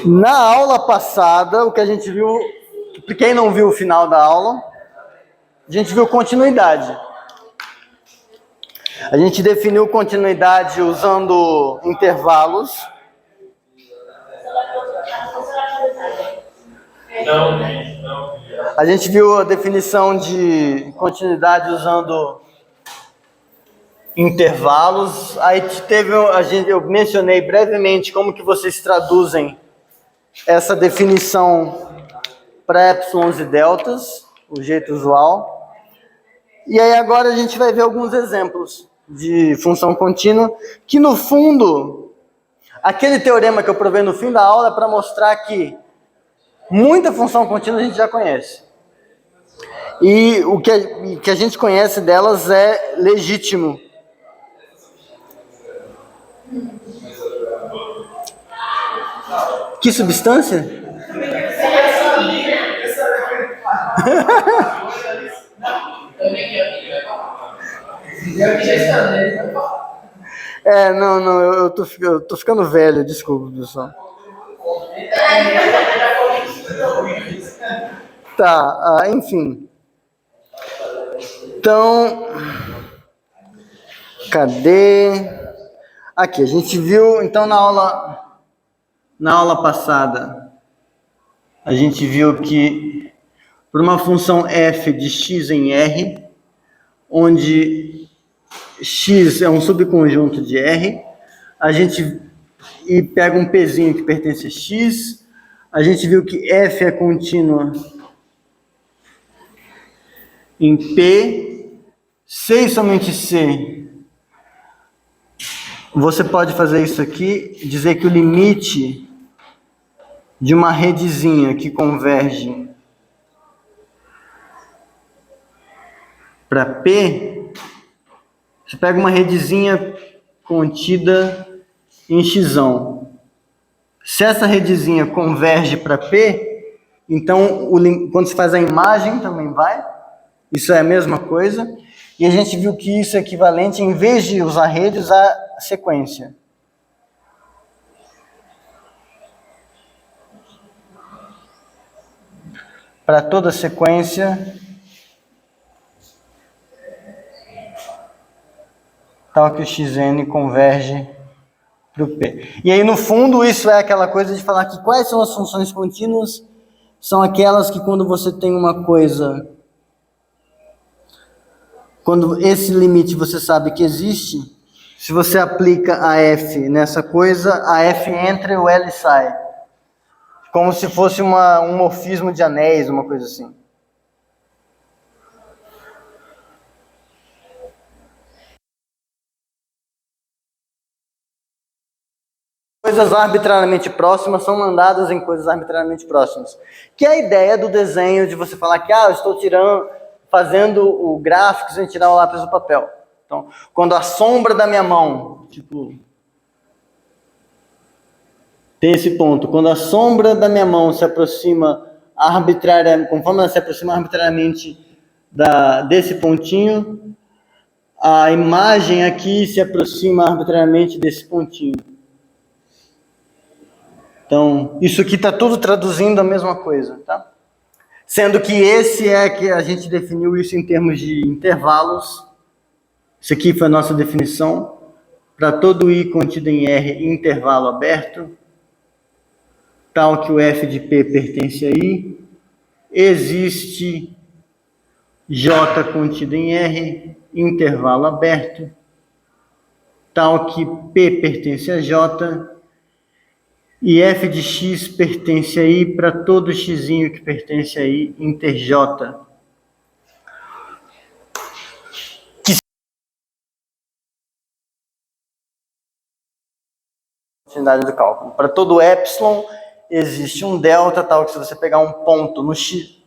Na aula passada, o que a gente viu, quem não viu o final da aula, a gente viu continuidade. A gente definiu continuidade usando intervalos. A gente viu a definição de continuidade usando intervalos. Aí eu mencionei brevemente como que vocês traduzem essa definição para épsilons e deltas, o jeito usual. E aí agora a gente vai ver alguns exemplos de função contínua, que no fundo, aquele teorema que eu provei no fim da aula é para mostrar que muita função contínua a gente já conhece. E o que a gente conhece delas é legítimo. Que substância? Não, eu tô ficando velho, desculpa, pessoal. Tá, enfim. Então, cadê? Aqui, a gente viu, então, na aula passada, a gente viu que por uma função f de x em R, onde x é um subconjunto de R, a gente pega um pzinho que pertence a x, a gente viu que f é contínua em P, C e somente C. Você pode fazer isso aqui, dizer que o limite de uma redezinha que converge para P, você pega uma redezinha contida em x. Se essa redezinha converge para P, então quando se faz a imagem também vai. Isso é a mesma coisa. E a gente viu que isso é equivalente, em vez de usar rede, usar sequência. Para toda sequência, tal que o xn converge para o P. E aí, no fundo, isso é aquela coisa de falar que quais são as funções contínuas? São aquelas que quando você tem uma coisa... Quando esse limite você sabe que existe, se você aplica a f nessa coisa, a f entra e o L sai. Como se fosse um morfismo de anéis, uma coisa assim. Coisas arbitrariamente próximas são mandadas em coisas arbitrariamente próximas. Que é a ideia do desenho de você falar que eu estou fazendo o gráfico sem tirar o lápis do papel. Então, quando a sombra da minha mão, tem esse ponto, quando a sombra da minha mão se aproxima arbitrariamente, conforme ela se aproxima arbitrariamente desse pontinho, a imagem aqui se aproxima arbitrariamente desse pontinho. Então, isso aqui está tudo traduzindo a mesma coisa, tá? Sendo que esse é que a gente definiu isso em termos de intervalos. Isso aqui foi a nossa definição. Para todo I contido em R, intervalo aberto, tal que o f de P pertence a I, existe J contido em R, intervalo aberto, tal que P pertence a J, e f de x pertence a I para todo x que pertence a I inter J. Continuidade do cálculo. Para todo epsilon existe um delta, tal que se você pegar um ponto no x,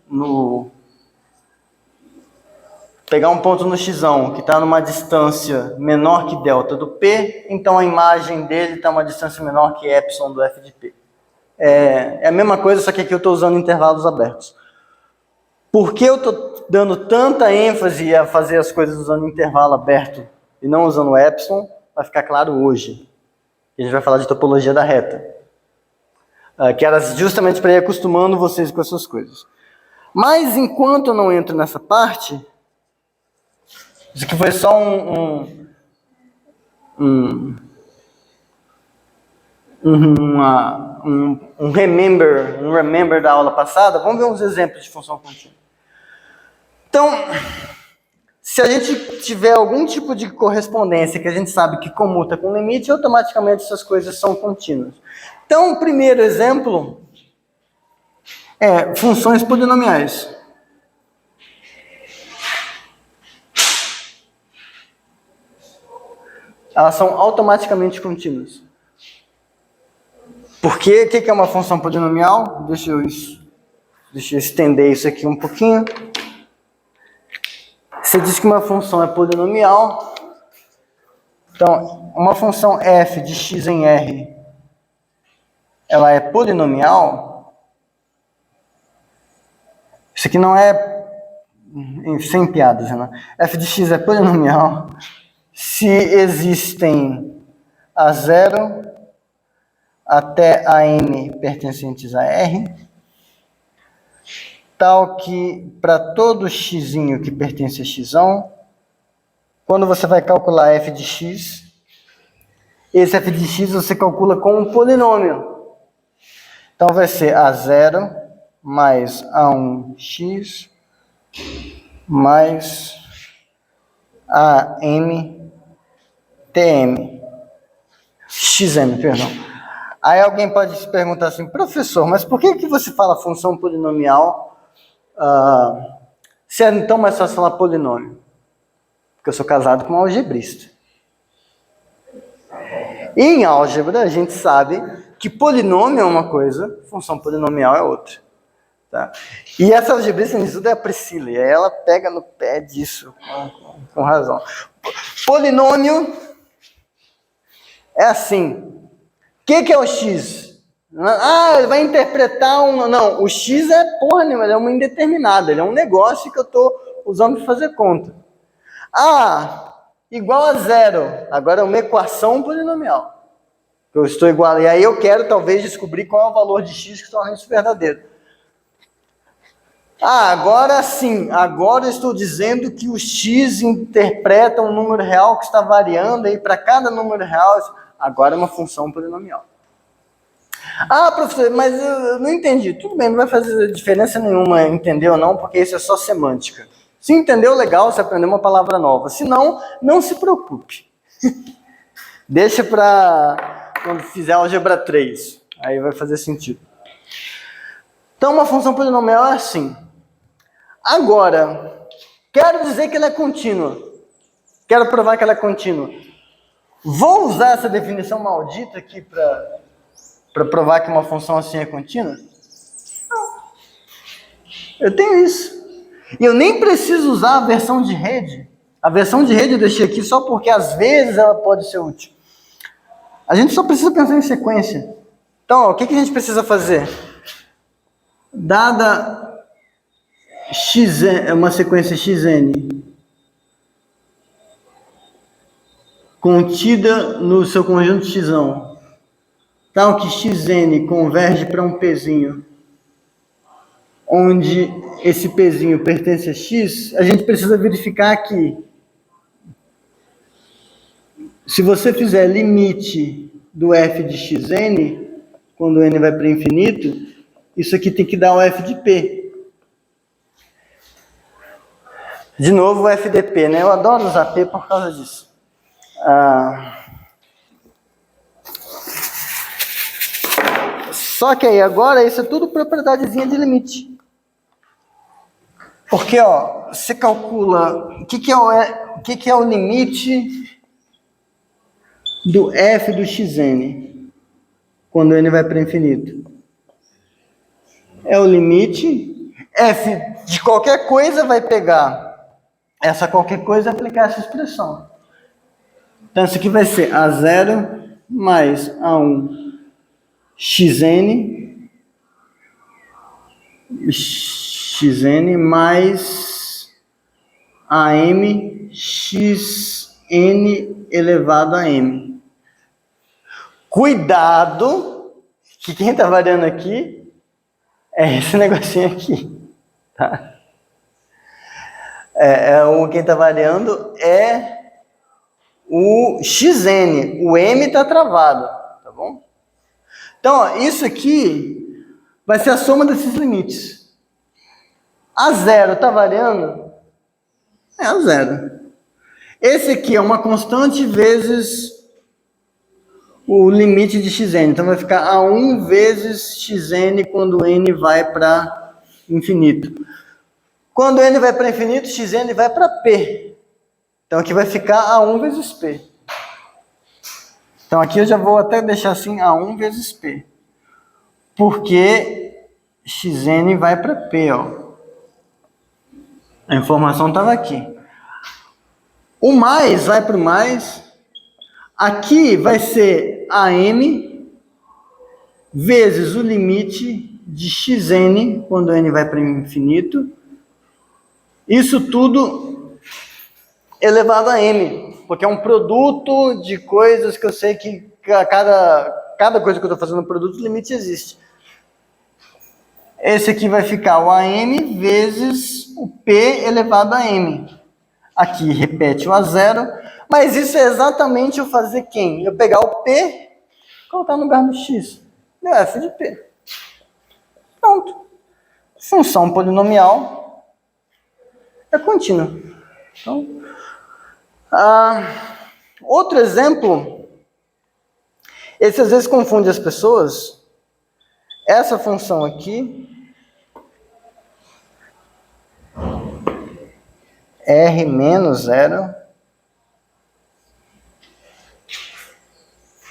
pegar um ponto no x que está numa distância menor que delta do P, então a imagem dele está uma distância menor que epsilon do f de P. É a mesma coisa, só que aqui eu estou usando intervalos abertos. Por que eu estou dando tanta ênfase a fazer as coisas usando intervalo aberto e não usando epsilon? vai ficar claro hoje. A gente vai falar de topologia da reta. Que era justamente para ir acostumando vocês com essas coisas. Mas enquanto eu não entro nessa parte, isso aqui foi só um remember da aula passada. Vamos ver uns exemplos de função contínua. Então, se a gente tiver algum tipo de correspondência que a gente sabe que comuta com limite, automaticamente essas coisas são contínuas. Então, o primeiro exemplo é funções polinomiais. Elas são automaticamente contínuas. Por quê? O que é uma função polinomial? Deixa eu estender isso aqui um pouquinho. Você diz que uma função é polinomial. Então, uma função f de x em R, ela é polinomial. Isso aqui não é sem piadas, né? F de x é polinomial se existem A0 até a n pertencentes a R, tal que para todo x que pertence a x, quando você vai calcular f de x, esse f de x você calcula com um polinômio. Então vai ser A0 mais A1x mais AM TM. XM, perdão. Aí alguém pode se perguntar assim, professor, mas por que você fala função polinomial se é então mais fácil falar polinômio? Porque eu sou casado com um algebrista. E em álgebra a gente sabe que polinômio é uma coisa, função polinomial é outra. Tá? E essa algebrista nisso tudo é a Priscila, e ela pega no pé disso com razão. Polinômio é assim. O que é o x? Ele vai interpretar um... Não, o x é porra nenhuma, ele é uma indeterminada, ele é um negócio que eu estou usando para fazer conta. Igual a zero. Agora é uma equação polinomial. Eu estou igual. E aí eu quero talvez descobrir qual é o valor de x que torna isso verdadeiro. Agora sim, agora eu estou dizendo que o x interpreta um número real que está variando, e para cada número real, agora é uma função polinomial. Professor, mas eu não entendi. Tudo bem, não vai fazer diferença nenhuma entender ou não, porque isso é só semântica. Se entendeu, legal, você aprendeu uma palavra nova. Se não, não se preocupe. Deixa para quando fizer álgebra 3. Aí vai fazer sentido. Então, uma função polinomial é assim. Agora, quero dizer que ela é contínua. Quero provar que ela é contínua. Vou usar essa definição maldita aqui para provar que uma função assim é contínua? Não. Eu tenho isso. E eu nem preciso usar a versão de rede. A versão de rede eu deixei aqui só porque às vezes ela pode ser útil. A gente só precisa pensar em sequência. Então, o que a gente precisa fazer? Dada xn, uma sequência xn contida no seu conjunto x, tal que xn converge para um pzinho, onde esse pzinho pertence a x, a gente precisa verificar que se você fizer limite do f de xn, quando n vai para infinito, isso aqui tem que dar o f de p. De novo o f de p, né? Eu adoro usar p por causa disso. Só que aí agora isso é tudo propriedadezinha de limite. Porque, você calcula o que é o limite do f do xn quando n vai para infinito. É o limite, f de qualquer coisa vai pegar essa qualquer coisa e aplicar essa expressão. Então isso aqui vai ser A0 mais A1 xn mais AM xn. n elevado a m. Cuidado, que quem está variando aqui é esse negocinho aqui, tá? Quem está variando é o xn, o m está travado, tá bom? Então, ó, isso aqui vai ser a soma desses limites. A zero está variando? É a zero. Esse aqui é uma constante vezes o limite de xn. Então, vai ficar a 1 vezes xn quando n vai para infinito. Quando n vai para infinito, xn vai para p. Então, aqui vai ficar A1 vezes P. Então, aqui eu já vou até deixar assim, A1 vezes P. Porque Xn vai para P, ó. A informação estava aqui. O mais vai para o mais. Aqui vai ser AM vezes o limite de Xn, quando n vai para o infinito. Isso tudo elevado a m, porque é um produto de coisas que eu sei que cada coisa que eu estou fazendo no produto, o limite existe. Esse aqui vai ficar o AM vezes o P elevado a M. Aqui repete o A0, mas isso é exatamente eu fazer quem? Eu pegar o P e colocar no lugar do X. Deu F de P. Pronto. Função polinomial é contínua. Então, outro exemplo, esse às vezes confunde as pessoas. Essa função aqui, R menos 0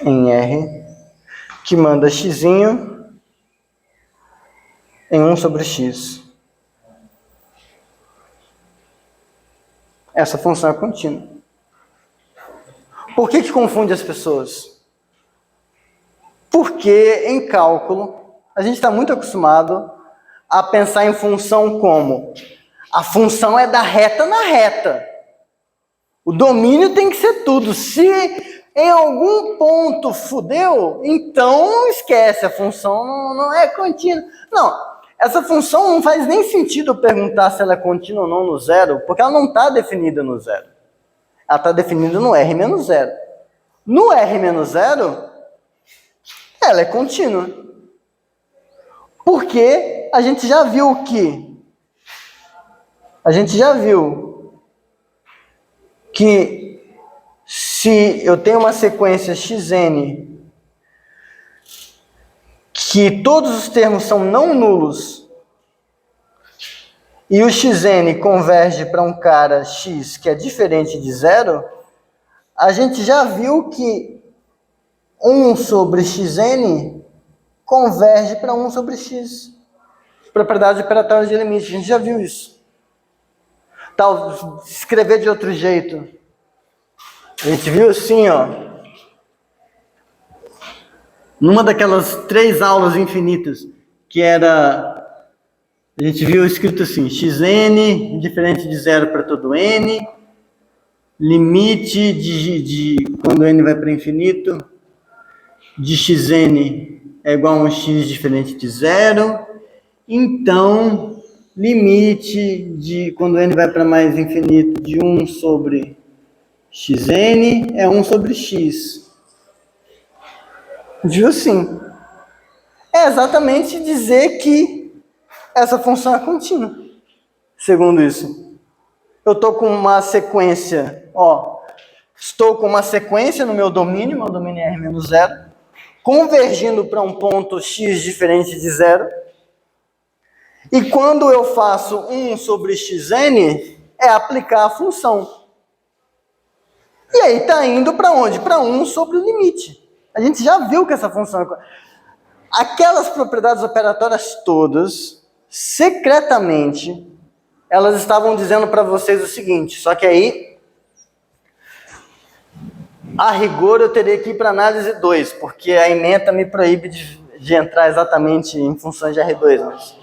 em R, que manda x em 1 sobre x. Essa função é contínua. Por que confunde as pessoas? Porque em cálculo, a gente está muito acostumado a pensar em função como a função é da reta na reta. O domínio tem que ser tudo. Se em algum ponto fudeu, então esquece, a função não é contínua. Não, essa função não faz nem sentido perguntar se ela é contínua ou não no zero, porque ela não está definida no zero. Ela está definida no R menos 0. No R menos 0, ela é contínua. Porque a gente já viu que se eu tenho uma sequência xn que todos os termos são não nulos e o xn converge para um cara x que é diferente de zero, a gente já viu que 1 sobre xn converge para 1 sobre x. Propriedade operatória de limite, a gente já viu isso. Tal, escrever de outro jeito. A gente viu assim, ó. Numa daquelas 3 aulas infinitas, que era... A gente viu escrito assim, xn diferente de 0 para todo n, limite de quando n vai para infinito, de xn é igual a um x diferente de 0, então, limite de quando n vai para mais infinito de 1 sobre xn é 1 sobre x. Viu assim? É exatamente dizer que essa função é contínua, segundo isso. Eu estou com uma sequência, estou com uma sequência no meu domínio é R menos 0, convergindo para um ponto x diferente de 0, e quando eu faço 1 sobre xn, é aplicar a função. E aí está indo para onde? Para 1 sobre o limite. A gente já viu que essa função... Aquelas propriedades operatórias todas, secretamente, elas estavam dizendo para vocês o seguinte, só que aí, a rigor, eu teria que ir para análise 2, porque a ementa me proíbe de entrar exatamente em funções de R2, mas...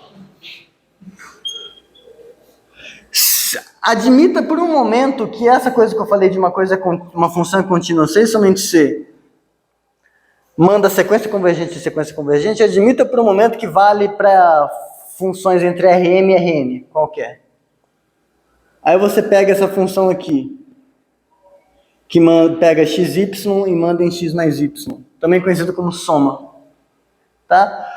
Admita por um momento que essa coisa que eu falei de uma função contínua C, somente C, manda sequência convergente e sequência convergente, admita por um momento que vale para funções entre Rm e Rn, qualquer. Aí você pega essa função aqui, que pega xy e manda em x mais y, também conhecido como soma. Tá?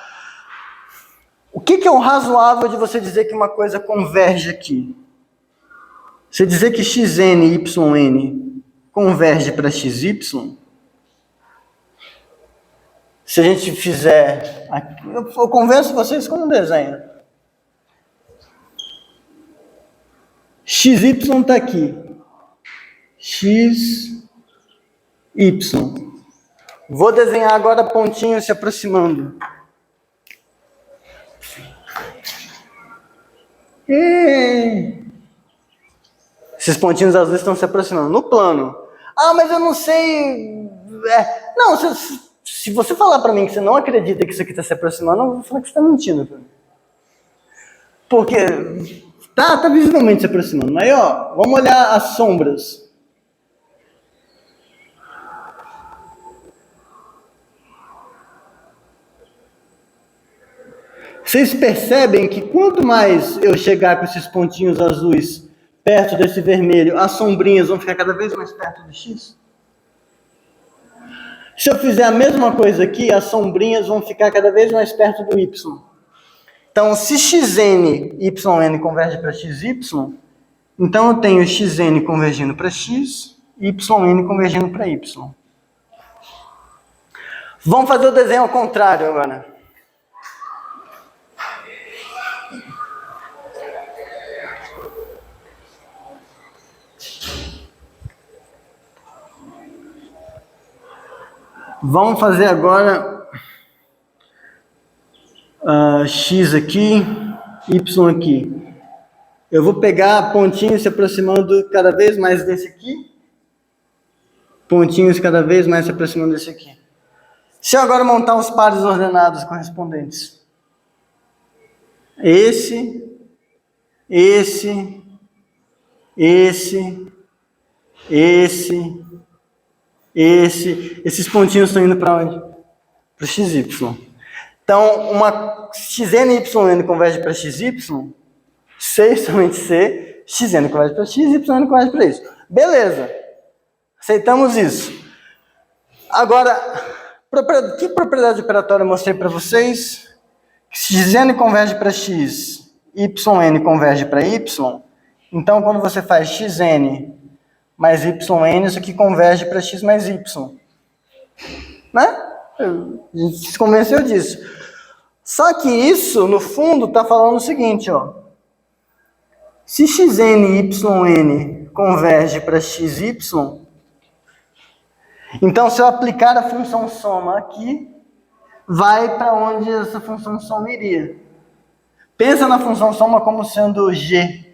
O que é o razoável de você dizer que uma coisa converge aqui? Você dizer que xn e yn converge para xy, se a gente fizer... Eu convenço vocês com um desenho. xy está aqui. x, y. Vou desenhar agora pontinhos se aproximando. Esses pontinhos azuis estão se aproximando no plano. Ah, mas eu não sei... Não, se você falar para mim que você não acredita que isso aqui está se aproximando, eu vou falar que você está mentindo. Porque tá visivelmente se aproximando. Aí, ó, vamos olhar as sombras. Vocês percebem que quanto mais eu chegar com esses pontinhos azuis perto desse vermelho, as sombrinhas vão ficar cada vez mais perto do X? Se eu fizer a mesma coisa aqui, as sombrinhas vão ficar cada vez mais perto do Y. Então, se xn, yn converge para xy, então eu tenho xn convergindo para x, yn convergindo para y. Vamos fazer o desenho ao contrário agora. Vamos fazer agora x aqui, y aqui. Eu vou pegar pontinhos se aproximando cada vez mais desse aqui. Pontinhos cada vez mais se aproximando desse aqui. Se eu agora montar os pares ordenados correspondentes. Esses pontinhos estão indo para onde? Para o xy. Então, uma xn e yn converge para xy, C, somente C, xn converge para x, y converge para isso. Beleza. Aceitamos isso. Agora, que propriedade operatória eu mostrei para vocês? Xn converge para x, yn converge para y. Então, quando você faz xn mais yn, isso aqui converge para x mais y. Né? A gente se convenceu disso. Só que isso, no fundo, está falando o seguinte, ó. Se xn e yn converge para xy, então se eu aplicar a função soma aqui, vai para onde essa função soma iria. Pensa na função soma como sendo g.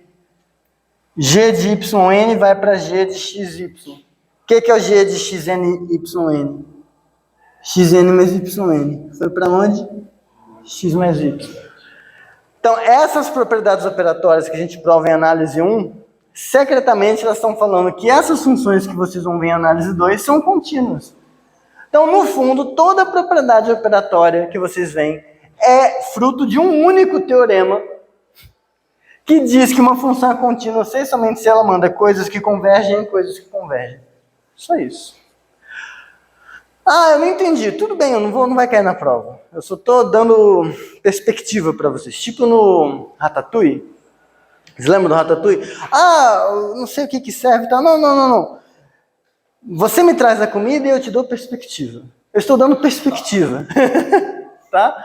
G de yn vai para g de xy. O que é o g de xn e yn? Xn mais yn. Foi para onde? X mais y. Então, essas propriedades operatórias que a gente prova em análise 1, secretamente elas estão falando que essas funções que vocês vão ver em análise 2 são contínuas. Então, no fundo, toda propriedade operatória que vocês veem é fruto de um único teorema que diz que uma função é contínua somente se ela manda coisas que convergem em coisas que convergem. Só isso. Ah, eu não entendi. Tudo bem, não vai cair na prova. Eu só estou dando perspectiva para vocês. Tipo no Ratatouille. Vocês lembram do Ratatouille? Ah, não sei o que serve e tal. Não. Você me traz a comida e eu te dou perspectiva. Eu estou dando perspectiva. Tá?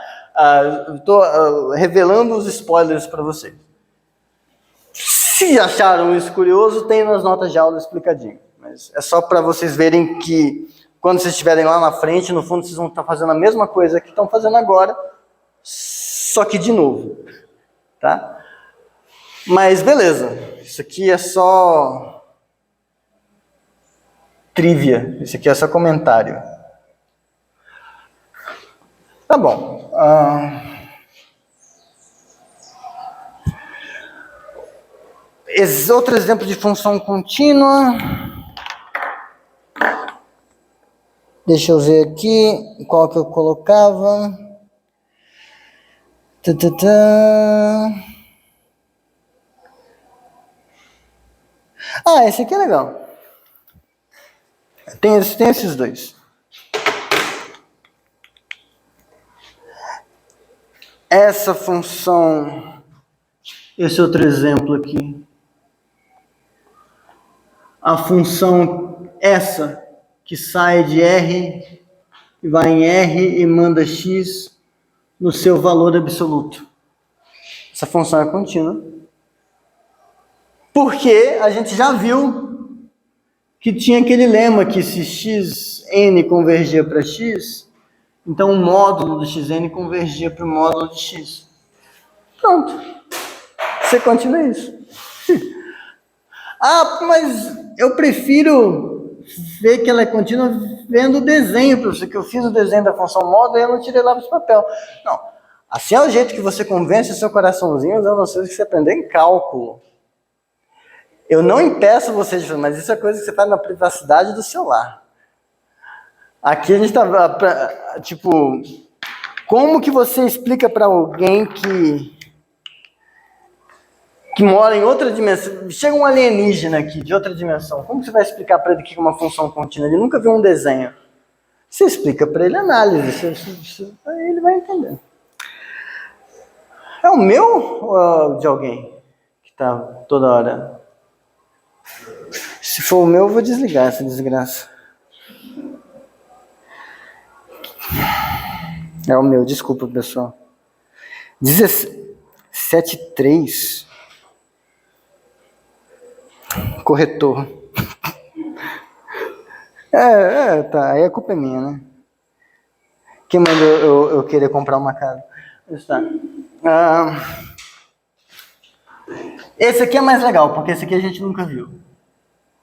Eu estou revelando os spoilers para vocês. Se acharam isso curioso, tem nas notas de aula explicadinho. Mas é só para vocês verem que quando vocês estiverem lá na frente, no fundo vocês vão estar fazendo a mesma coisa que estão fazendo agora, só que de novo. Tá? Mas beleza, isso aqui é só trivia, isso aqui é só comentário. Tá bom. Outro exemplo de função contínua. Deixa eu ver aqui qual que eu colocava. Esse aqui é legal. Tem esses dois. Essa função, esse outro exemplo aqui. A função essa, que sai de R e vai em R e manda X no seu valor absoluto. Essa função é contínua. Porque a gente já viu que tinha aquele lema que se xn convergia para x, então o módulo do xn convergia para o módulo de x. Pronto. Você continua isso. Mas eu prefiro ver que ela é contínua vendo o desenho, professor, que eu fiz o desenho da função módulo e eu não tirei lá para esse papel. Não. Assim é o jeito que você convence o seu coraçãozinho usando as coisas que você aprendeu em cálculo. Eu não impeço você de fazer, mas isso é coisa que você faz na privacidade do seu lar. Aqui a gente tá, como que você explica para alguém que mora em outra dimensão, chega um alienígena aqui, de outra dimensão, como você vai explicar para ele o que é uma função contínua? Ele nunca viu um desenho. Você explica para ele análise, aí ele vai entender. É o meu ou de alguém que está toda hora? Se for o meu, eu vou desligar essa desgraça. É o meu, desculpa, pessoal. 17.3. Corretor. Tá. Aí a culpa é minha, né? Quem mandou eu querer comprar uma casa? Está. Esse aqui é mais legal, porque esse aqui a gente nunca viu.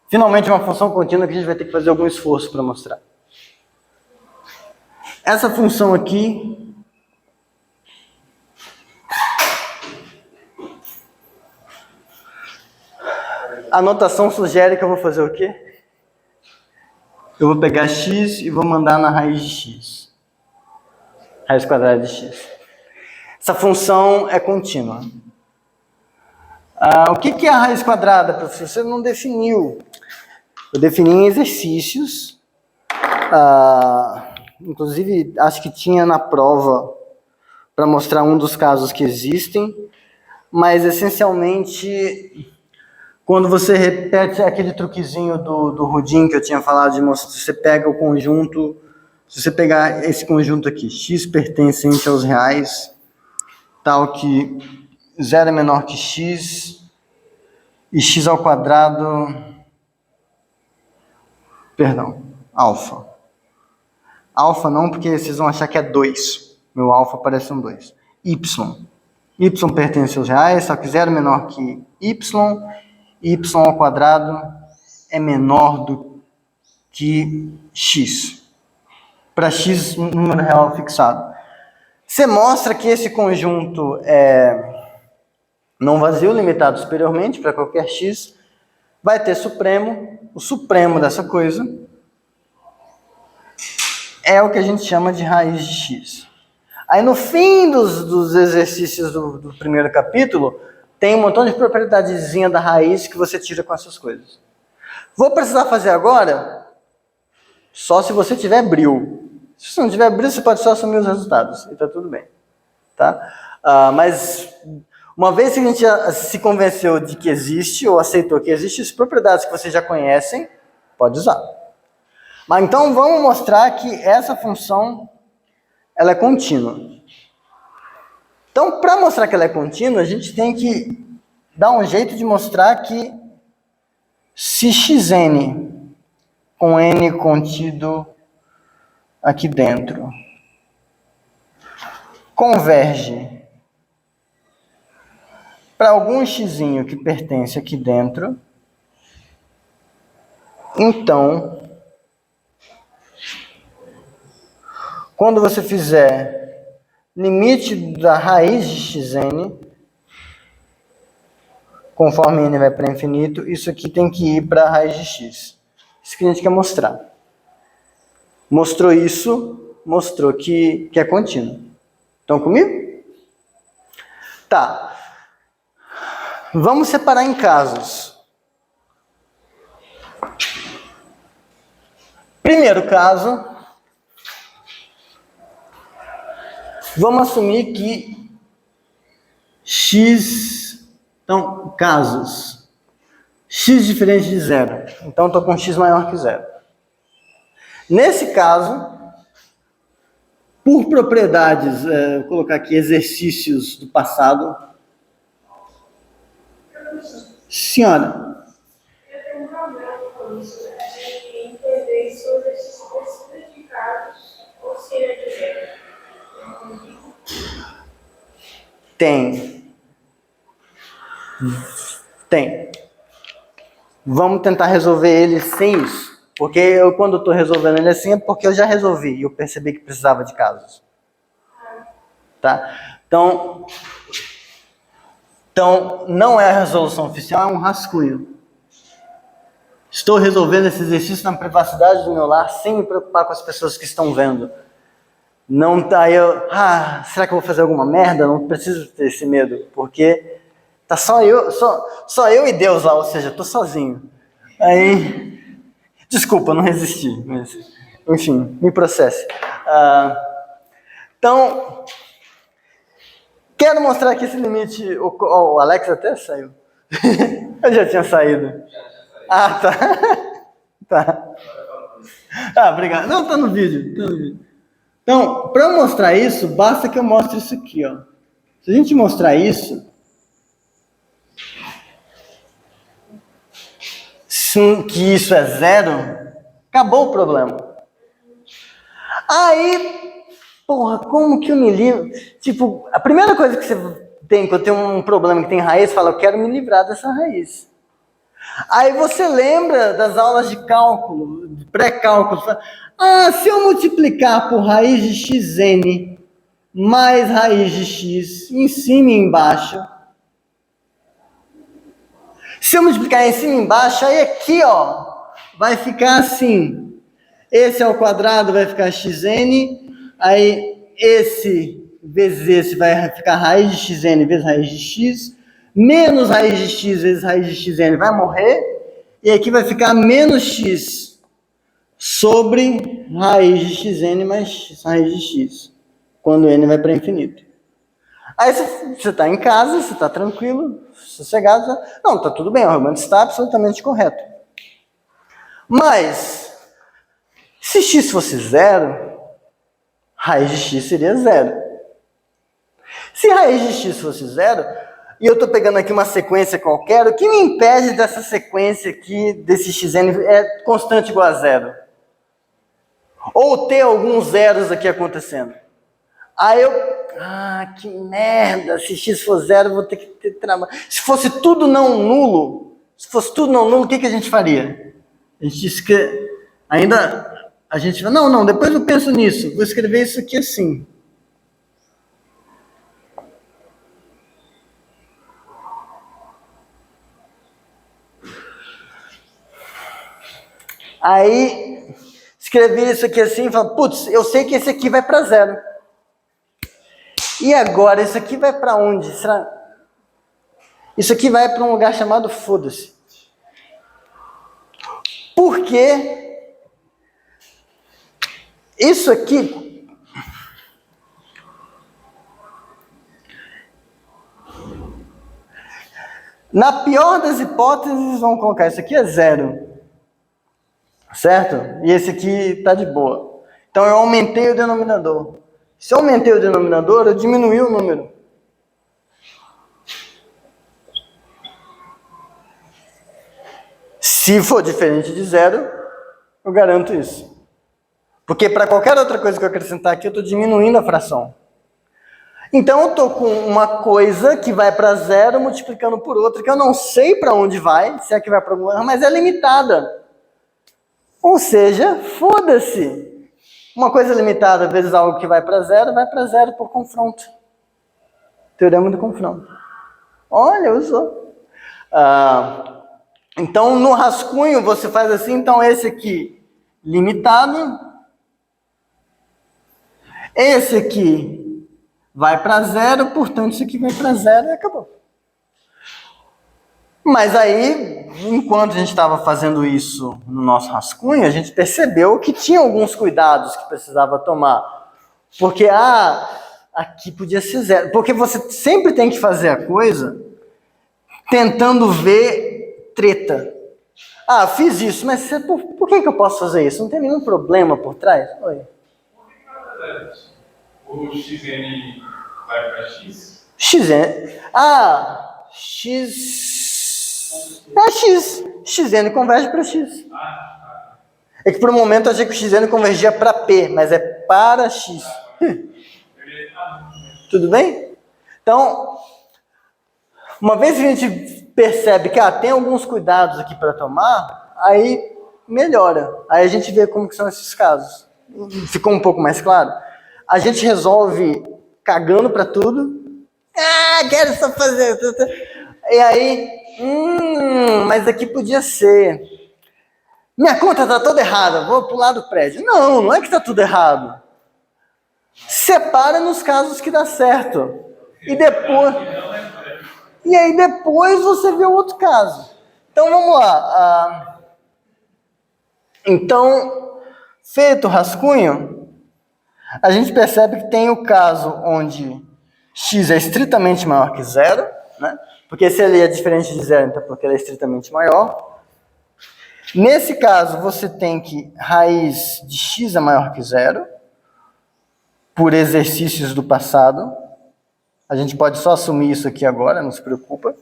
Finalmente uma função contínua que a gente vai ter que fazer algum esforço para mostrar. Essa função aqui a notação sugere que eu vou fazer o quê? Eu vou pegar x e vou mandar na raiz de x. Raiz quadrada de x. Essa função é contínua. O que é a raiz quadrada, professor? Você não definiu. Eu defini em exercícios. Inclusive, acho que tinha na prova para mostrar um dos casos que existem. Mas, essencialmente, quando você repete aquele truquezinho do Rudin que eu tinha falado de mostrar, você pega o conjunto, se você pegar esse conjunto aqui, x pertencente aos reais, tal que 0 é menor que x, e x ao quadrado, alfa. Alfa não, porque vocês vão achar que é 2. Meu alfa parece um 2. Y. Y pertence aos reais, só que 0 é menor que y, y ao quadrado é menor do que x. Para x, número real fixado. Você mostra que esse conjunto é não vazio, limitado superiormente para qualquer x, vai ter supremo. O supremo dessa coisa é o que a gente chama de raiz de x. Aí no fim dos exercícios do primeiro capítulo, tem um montão de propriedadezinha da raiz que você tira com essas coisas. Vou precisar fazer agora só se você tiver bril. Se você não tiver bril, você pode só assumir os resultados e tá tudo bem. Tá? Mas uma vez que a gente se convenceu de que existe ou aceitou que existem as propriedades que vocês já conhecem, pode usar. Mas então vamos mostrar que essa função ela é contínua. Então, para mostrar que ela é contínua, a gente tem que dar um jeito de mostrar que se xn com n contido aqui dentro converge para algum x que pertence aqui dentro, então, quando você fizer limite da raiz de xn conforme n vai para infinito, isso aqui tem que ir para a raiz de x. Isso que a gente quer mostrar. Mostrou isso, mostrou que é contínuo. Estão comigo? Tá. Vamos separar em casos. Primeiro caso, vamos assumir que x, então, casos, x diferente de zero. Então, estou com x maior que zero. Nesse caso, por propriedades, vou colocar aqui exercícios do passado. Senhora. Eu tenho um problema com isso, né? De entender se os exercícios predicados ou se ele é de zero. Tem. Vamos tentar resolver ele sem isso. Porque eu, quando estou resolvendo ele assim, é porque eu já resolvi e eu percebi que precisava de casos. Tá? Então, não é a resolução oficial, é um rascunho. Estou resolvendo esse exercício na privacidade do meu lar, sem me preocupar com as pessoas que estão vendo. Não tá eu, será que eu vou fazer alguma merda? Não preciso ter esse medo, porque tá só eu e Deus lá, ou seja, tô sozinho. Aí, desculpa, não resisti, mas, enfim, me processe. Então, quero mostrar aqui esse limite. O Alex até saiu. Eu já tinha saído. Ah, tá. Tá. Obrigado. Não, tá no vídeo. Então, para eu mostrar isso, basta que eu mostre isso aqui, ó. Se a gente mostrar isso, que isso é zero, acabou o problema. Aí, porra, como que eu me livro? Tipo, a primeira coisa que você tem quando tem um problema que tem raiz, fala, eu quero me livrar dessa raiz. Aí você lembra das aulas de cálculo, de pré-cálculo. Se eu multiplicar por raiz de xn mais raiz de x em cima e embaixo. Se eu multiplicar em cima e embaixo, aí aqui, ó, vai ficar assim. Esse ao quadrado vai ficar xn, aí esse vezes esse vai ficar raiz de xn vezes raiz de x, menos raiz de x vezes raiz de xn vai morrer, e aqui vai ficar menos x sobre raiz de xn mais raiz de x, quando n vai para infinito. Aí você está em casa, você está tranquilo, sossegado, não, está tudo bem, o argumento está absolutamente correto. Mas, se x fosse zero, raiz de x seria zero. Se raiz de x fosse zero, e eu estou pegando aqui uma sequência qualquer, o que me impede dessa sequência aqui, desse xn, é constante igual a zero? Ou ter alguns zeros aqui acontecendo? Aí eu, que merda, se x for zero, vou ter que ter trabalho. Se fosse tudo não nulo, o que a gente faria? A gente disse que ainda, a gente vai, não, depois eu penso nisso, vou escrever isso aqui assim. Aí, escrevi isso aqui assim e falei, putz, eu sei que esse aqui vai para zero. E agora, isso aqui vai para onde? Será? Isso aqui vai para um lugar chamado foda-se. Porque isso aqui na pior das hipóteses, vamos colocar isso aqui é zero. Certo? E esse aqui está de boa. Então eu aumentei o denominador. Se eu aumentei o denominador, eu diminui o número. Se for diferente de zero, eu garanto isso. Porque para qualquer outra coisa que eu acrescentar aqui, eu estou diminuindo a fração. Então eu estou com uma coisa que vai para zero multiplicando por outra, que eu não sei para onde vai, se é que vai para algum lugar, mas é limitada. Ou seja, foda-se. Uma coisa limitada vezes algo que vai para zero por confronto. Teorema do confronto. Olha, usou. Então, no rascunho, você faz assim, então esse aqui, limitado. Esse aqui vai para zero, portanto, isso aqui vai para zero e acabou. Mas aí, enquanto a gente estava fazendo isso no nosso rascunho, a gente percebeu que tinha alguns cuidados que precisava tomar. Porque, aqui podia ser zero. Porque você sempre tem que fazer a coisa tentando ver treta. Fiz isso, mas por que eu posso fazer isso? Não tem nenhum problema por trás? Oi. O xn vai para x? Xn. X. X. Xn converge para x. É que por um momento eu achei que o xn convergia para p, mas é para x. Tudo bem? Então, uma vez que a gente percebe que tem alguns cuidados aqui para tomar, aí melhora. Aí a gente vê como que são esses casos. Ficou um pouco mais claro? A gente resolve cagando para tudo. Quero só fazer. E aí, mas aqui podia ser. Minha conta tá toda errada, vou pular do prédio. Não é que tá tudo errado. Separa nos casos que dá certo. E aí depois você vê o outro caso. Então vamos lá. Então, feito o rascunho, a gente percebe que tem o caso onde x é estritamente maior que zero, né? Porque se ele é diferente de zero, então porque ele é estritamente maior. Nesse caso, você tem que raiz de x é maior que zero, por exercícios do passado. A gente pode só assumir isso aqui agora, não se preocupa.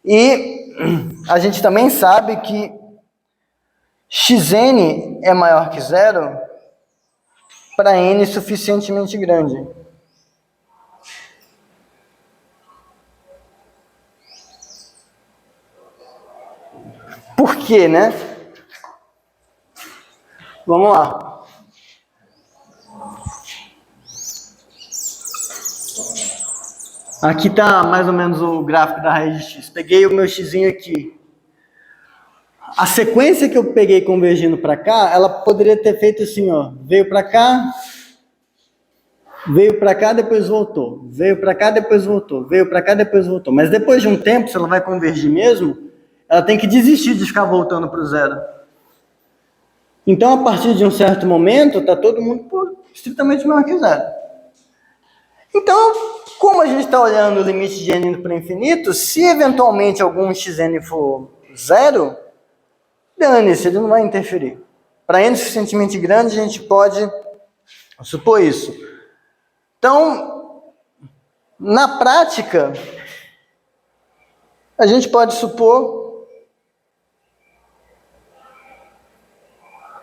E a gente também sabe que xn é maior que zero para n suficientemente grande. Por quê, né? Vamos lá. Aqui está mais ou menos o gráfico da raiz de x. Peguei o meu xzinho aqui. A sequência que eu peguei convergindo para cá, ela poderia ter feito assim, ó. Veio para cá, depois voltou. Veio para cá, depois voltou. Veio para cá, depois voltou. Mas depois de um tempo, se ela vai convergir mesmo, ela tem que desistir de ficar voltando para o zero. Então, a partir de um certo momento, está todo mundo estritamente maior que zero. Então, como a gente está olhando o limite de n indo para infinito, se eventualmente algum xn for zero, dane-se, ele não vai interferir. Para n suficientemente grande, a gente pode supor isso. Então, na prática, a gente pode supor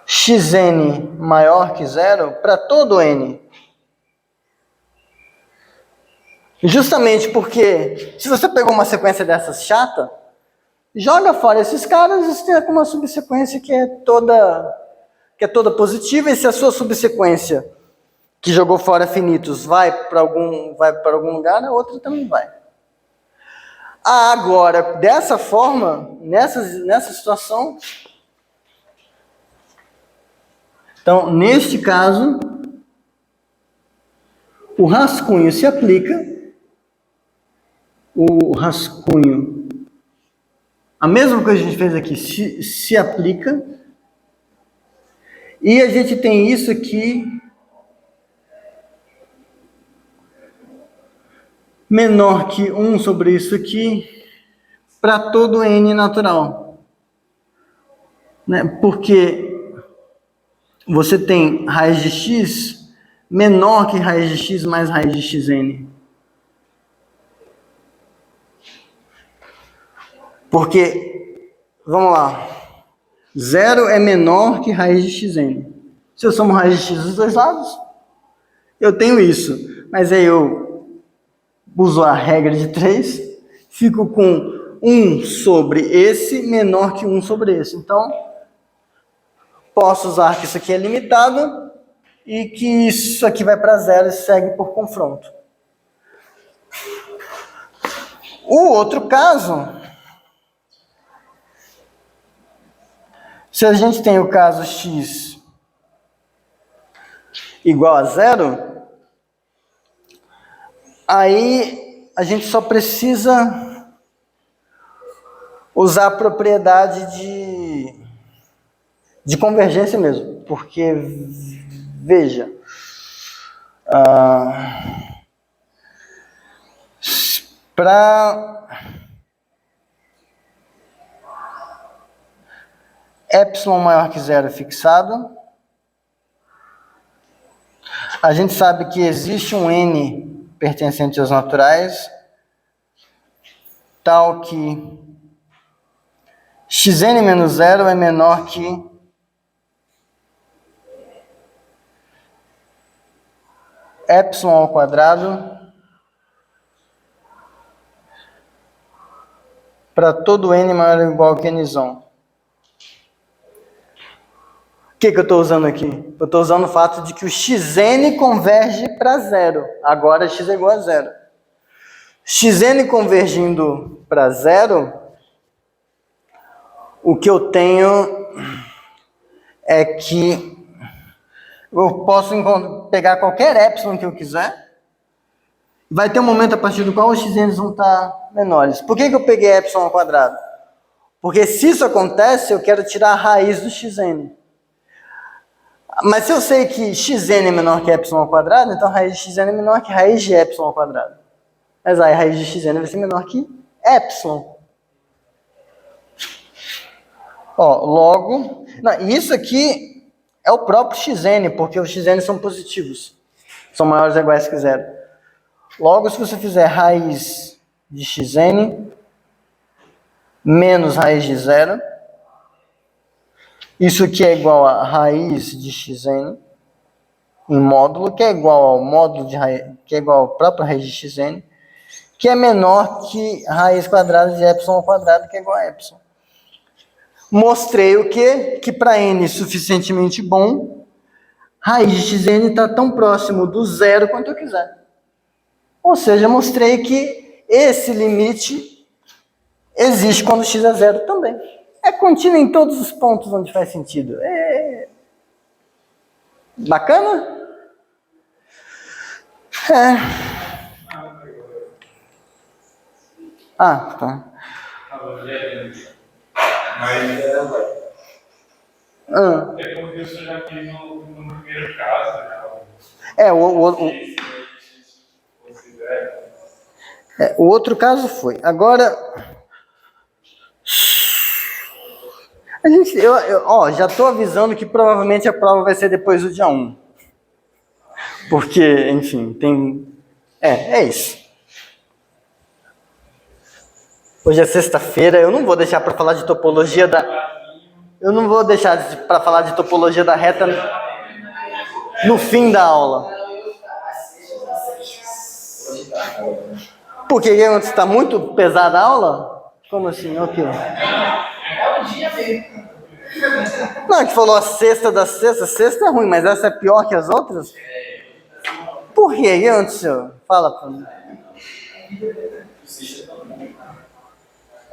xn maior que zero para todo n. Justamente porque, se você pegou uma sequência dessas chata, joga fora esses caras e você tem uma subsequência que é toda positiva, e se a sua subsequência que jogou fora finitos vai para algum lugar, a outra também vai. Agora, dessa forma, nessa situação, então, neste caso, o rascunho se aplica, a mesma coisa que a gente fez aqui, se aplica, e a gente tem isso aqui menor que 1 sobre isso aqui para todo n natural. Né? Porque você tem raiz de x menor que raiz de x mais raiz de xn. Porque, vamos lá, 0 é menor que raiz de xn. Se eu somo raiz de x dos dois lados, eu tenho isso. Mas aí eu uso a regra de 3, fico com 1 sobre esse menor que 1 sobre esse. Então, posso usar que isso aqui é limitado e que isso aqui vai para 0 e segue por confronto. O outro caso, se a gente tem o caso x igual a zero, aí a gente só precisa usar a propriedade de convergência mesmo, porque, veja, para epsilon maior que zero fixado, a gente sabe que existe um n pertencente aos naturais, tal que xn menos zero é menor que epsilon ao quadrado para todo n maior ou igual que nzão. O que eu estou usando aqui? Eu estou usando o fato de que o xn converge para zero. Agora x é igual a zero. Xn convergindo para zero, o que eu tenho é que eu posso pegar qualquer epsilon que eu quiser. Vai ter um momento a partir do qual os xn's vão estar menores. Por que eu peguei epsilon ao quadrado? Porque se isso acontece, eu quero tirar a raiz do xn. Mas se eu sei que xn é menor que epsilon ao quadrado, então a raiz de xn é menor que a raiz de epsilon ao quadrado. Mas aí a raiz de xn vai ser menor que epsilon. Ó, logo... Não, isso aqui é o próprio xn, porque os xn são positivos. São maiores ou iguais que zero. Logo, se você fizer raiz de xn menos raiz de zero, isso aqui é igual a raiz de xn em módulo, que é igual ao módulo de raiz, que é igual à própria raiz de xn, que é menor que raiz quadrada de epsilon ao quadrado, que é igual a epsilon. Mostrei o quê? Que para n suficientemente bom, raiz de xn está tão próximo do zero quanto eu quiser. Ou seja, mostrei que esse limite existe quando x é zero também. É contínuo em todos os pontos onde faz sentido. É bacana? Ah, tá. Mas é porque você já fez no primeiro caso, né? O outro caso foi. Agora, já estou avisando que provavelmente a prova vai ser depois do dia 1. Porque, enfim, tem... É isso. Hoje é sexta-feira, eu não vou deixar para falar de topologia da... Eu não vou deixar para falar de topologia da reta no fim da aula. Por quê? Está muito pesada a aula? Como assim? O quê? É o dia mesmo. Não, a gente falou a sexta da sexta. Sexta é ruim, mas essa é pior que as outras? Por quê? O que aconteceu? Fala pra mim.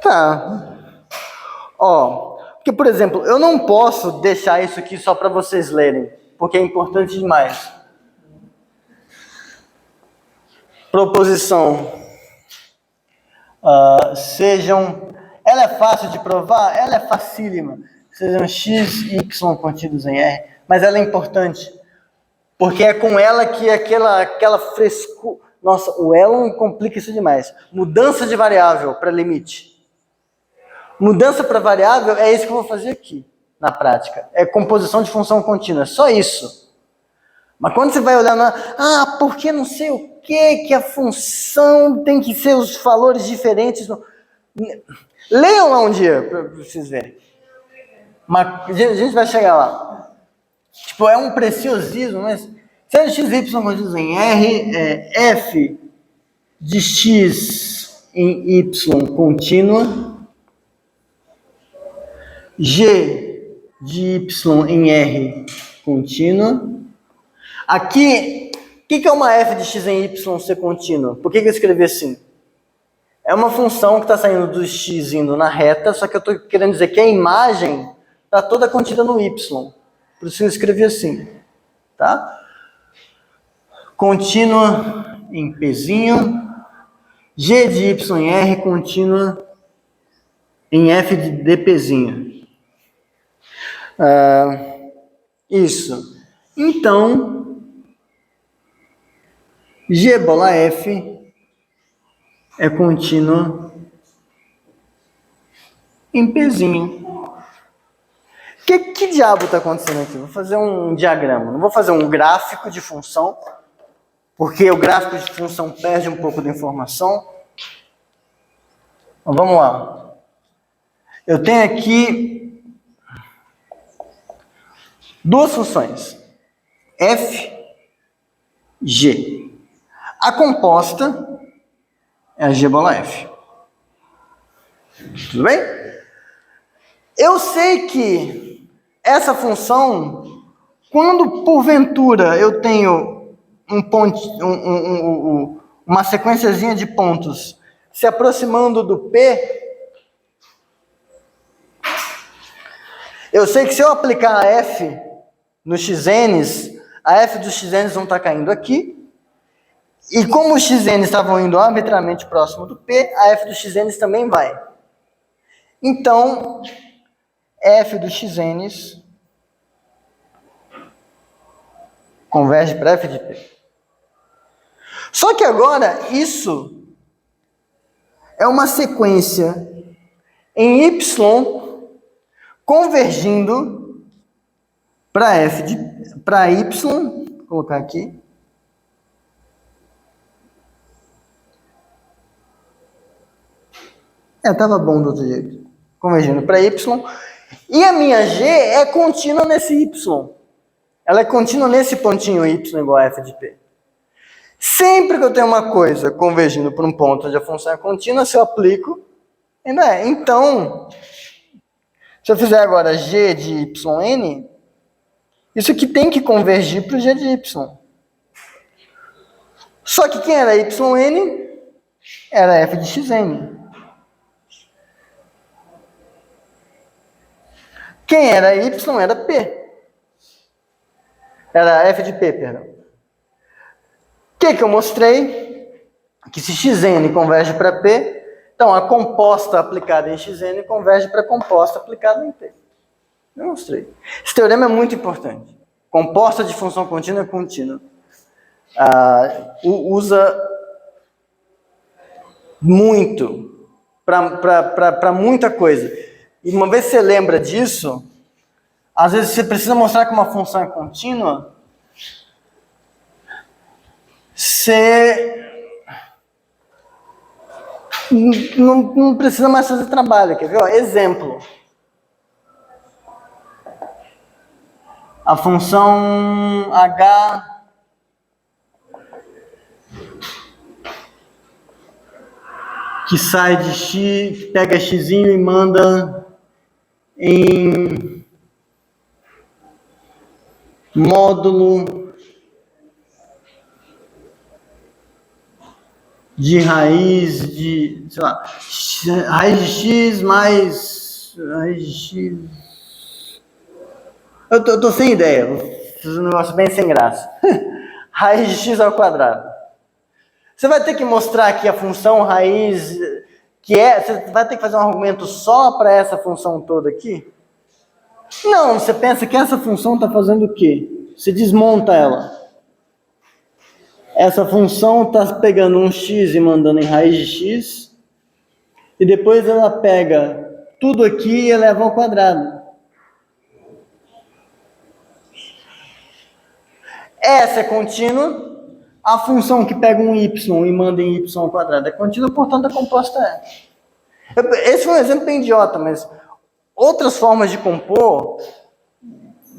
Tá. Ó, porque, por exemplo, eu não posso deixar isso aqui só para vocês lerem, porque é importante demais. Proposição. Ela é fácil de provar? Ela é facílima. Sejam x e y contidos em R, mas ela é importante, porque é com ela que aquela frescura... Nossa, o Elon complica isso demais. Mudança de variável para limite. Mudança para variável é isso que eu vou fazer aqui, na prática. É composição de função contínua, é só isso. Mas quando você vai olhar porque não sei o que a função tem que ser os valores diferentes. Leiam lá um dia para vocês verem. Mas a gente vai chegar lá. Tipo, é um preciosismo, mas se x e y contidos em R, f de x em y contínua, g de y em R contínua. Aqui, o que é uma f de x em y ser contínua? Por que eu escrevi assim? É uma função que está saindo do x indo na reta, só que eu estou querendo dizer que a imagem está toda contida no y. Por isso eu escrevi assim. Tá? Contínua em pzinho. G de y em r contínua em f de dpzinho. Isso. Então, G bola f é contínua em pzinho. Que diabo está acontecendo aqui? Vou fazer um diagrama. Não vou fazer um gráfico de função, porque o gráfico de função perde um pouco da informação. Então, vamos lá. Eu tenho aqui duas funções. F, G. A composta é a G bola F. Tudo bem? Eu sei que essa função, quando porventura eu tenho uma sequenciazinha de pontos se aproximando do P, eu sei que se eu aplicar a F no xns, a F dos xns vão estar caindo aqui, e como os xns estavam indo arbitrariamente próximo do P, a F dos xns também vai. Então, F dos xns converge para F de P. Só que agora, isso é uma sequência em Y convergindo para Y, vou colocar aqui. Estava bom do outro jeito. Convergindo para Y. E a minha G é contínua nesse Y. Ela é contínua nesse pontinho Y igual a F de P. Sempre que eu tenho uma coisa convergindo para um ponto onde a função é contínua, se eu aplico, ainda é. Então, se eu fizer agora G de YN, isso aqui tem que convergir para o G de Y. Só que quem era YN era F de XN. Quem era Y era P. Era F de P, perdão. O que eu mostrei? Que se Xn converge para P, então a composta aplicada em Xn converge para a composta aplicada em P. Eu mostrei. Esse teorema é muito importante. Composta de função contínua é contínua. Usa muito para muita coisa. E uma vez que você lembra disso, às vezes você precisa mostrar que uma função é contínua, você não precisa mais fazer trabalho. Quer ver? Ó, exemplo. A função h que sai de x, pega x e manda em módulo de raiz de, sei lá, raiz de x mais raiz de x. Eu tô sem ideia, vou fazer um negócio bem sem graça. Raiz de x ao quadrado. Você vai ter que mostrar aqui a função raiz, você vai ter que fazer um argumento só para essa função toda aqui? Não, você pensa que essa função está fazendo o quê? Você desmonta ela. Essa função está pegando um x e mandando em raiz de x, e depois ela pega tudo aqui e eleva ao quadrado. Essa é contínua. A função que pega um y e manda em y ao quadrado é contínua, portanto a composta é. Esse foi um exemplo bem idiota, mas outras formas de compor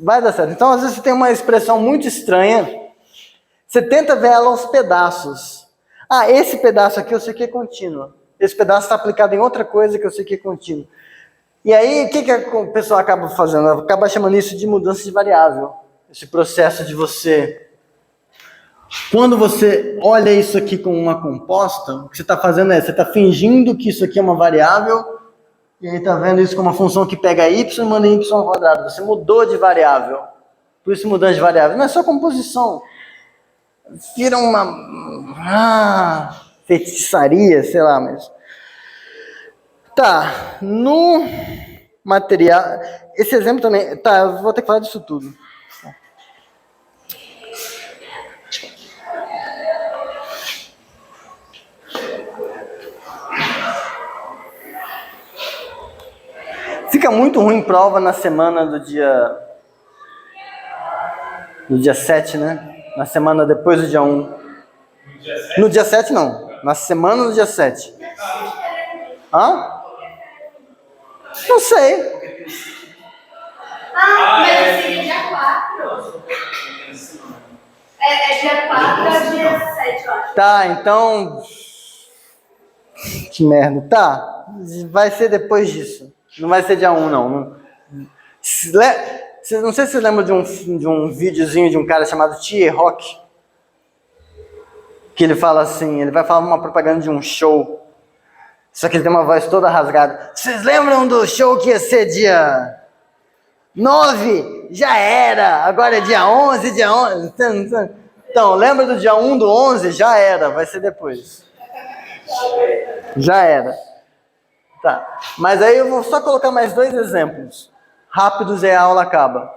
vai dar certo. Então, às vezes você tem uma expressão muito estranha, você tenta ver ela aos pedaços. Esse pedaço aqui eu sei que é contínua. Esse pedaço está aplicado em outra coisa que eu sei que é contínua. E aí, o que a pessoa acaba fazendo? Ela acaba chamando isso de mudança de variável. Esse processo de você Quando você olha isso aqui como uma composta, o que você está fazendo é, você está fingindo que isso aqui é uma variável, e aí está vendo isso como uma função que pega y e manda y ao quadrado. Você mudou de variável. Por isso mudança de variável. Não é só composição. Vira uma feitiçaria, sei lá, mas... Tá, no material... Esse exemplo também... Tá, eu vou ter que falar disso tudo. Fica muito ruim prova na semana do dia 7, né? Na semana depois do dia 1. No dia 7 não. Na semana do dia 7. Hã? Não sei. Mas seria dia 4. É dia 4 a dia 7, eu acho. Tá, então... Que merda. Tá, vai ser depois disso. Não vai ser dia 1, não. Não sei se vocês lembram de um videozinho de um cara chamado T-Rock. Que ele fala assim, ele vai falar uma propaganda de um show. Só que ele tem uma voz toda rasgada. Vocês lembram do show que ia ser dia 9? Já era. Agora é dia 11, dia 11. Então, lembra do dia 1 do 11? Já era, vai ser depois. Já era. Tá, mas aí eu vou só colocar mais 2 exemplos. Rápidos e a aula acaba.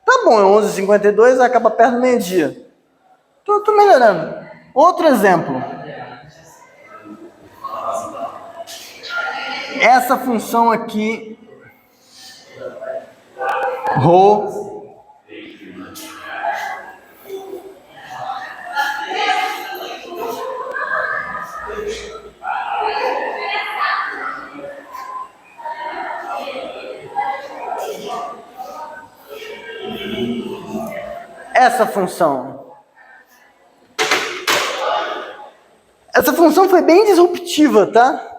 Tá bom, é 11h52, acaba perto do meio-dia. Tô melhorando. Outro exemplo. Essa função aqui, ρ, essa função. Essa função foi bem disruptiva, tá?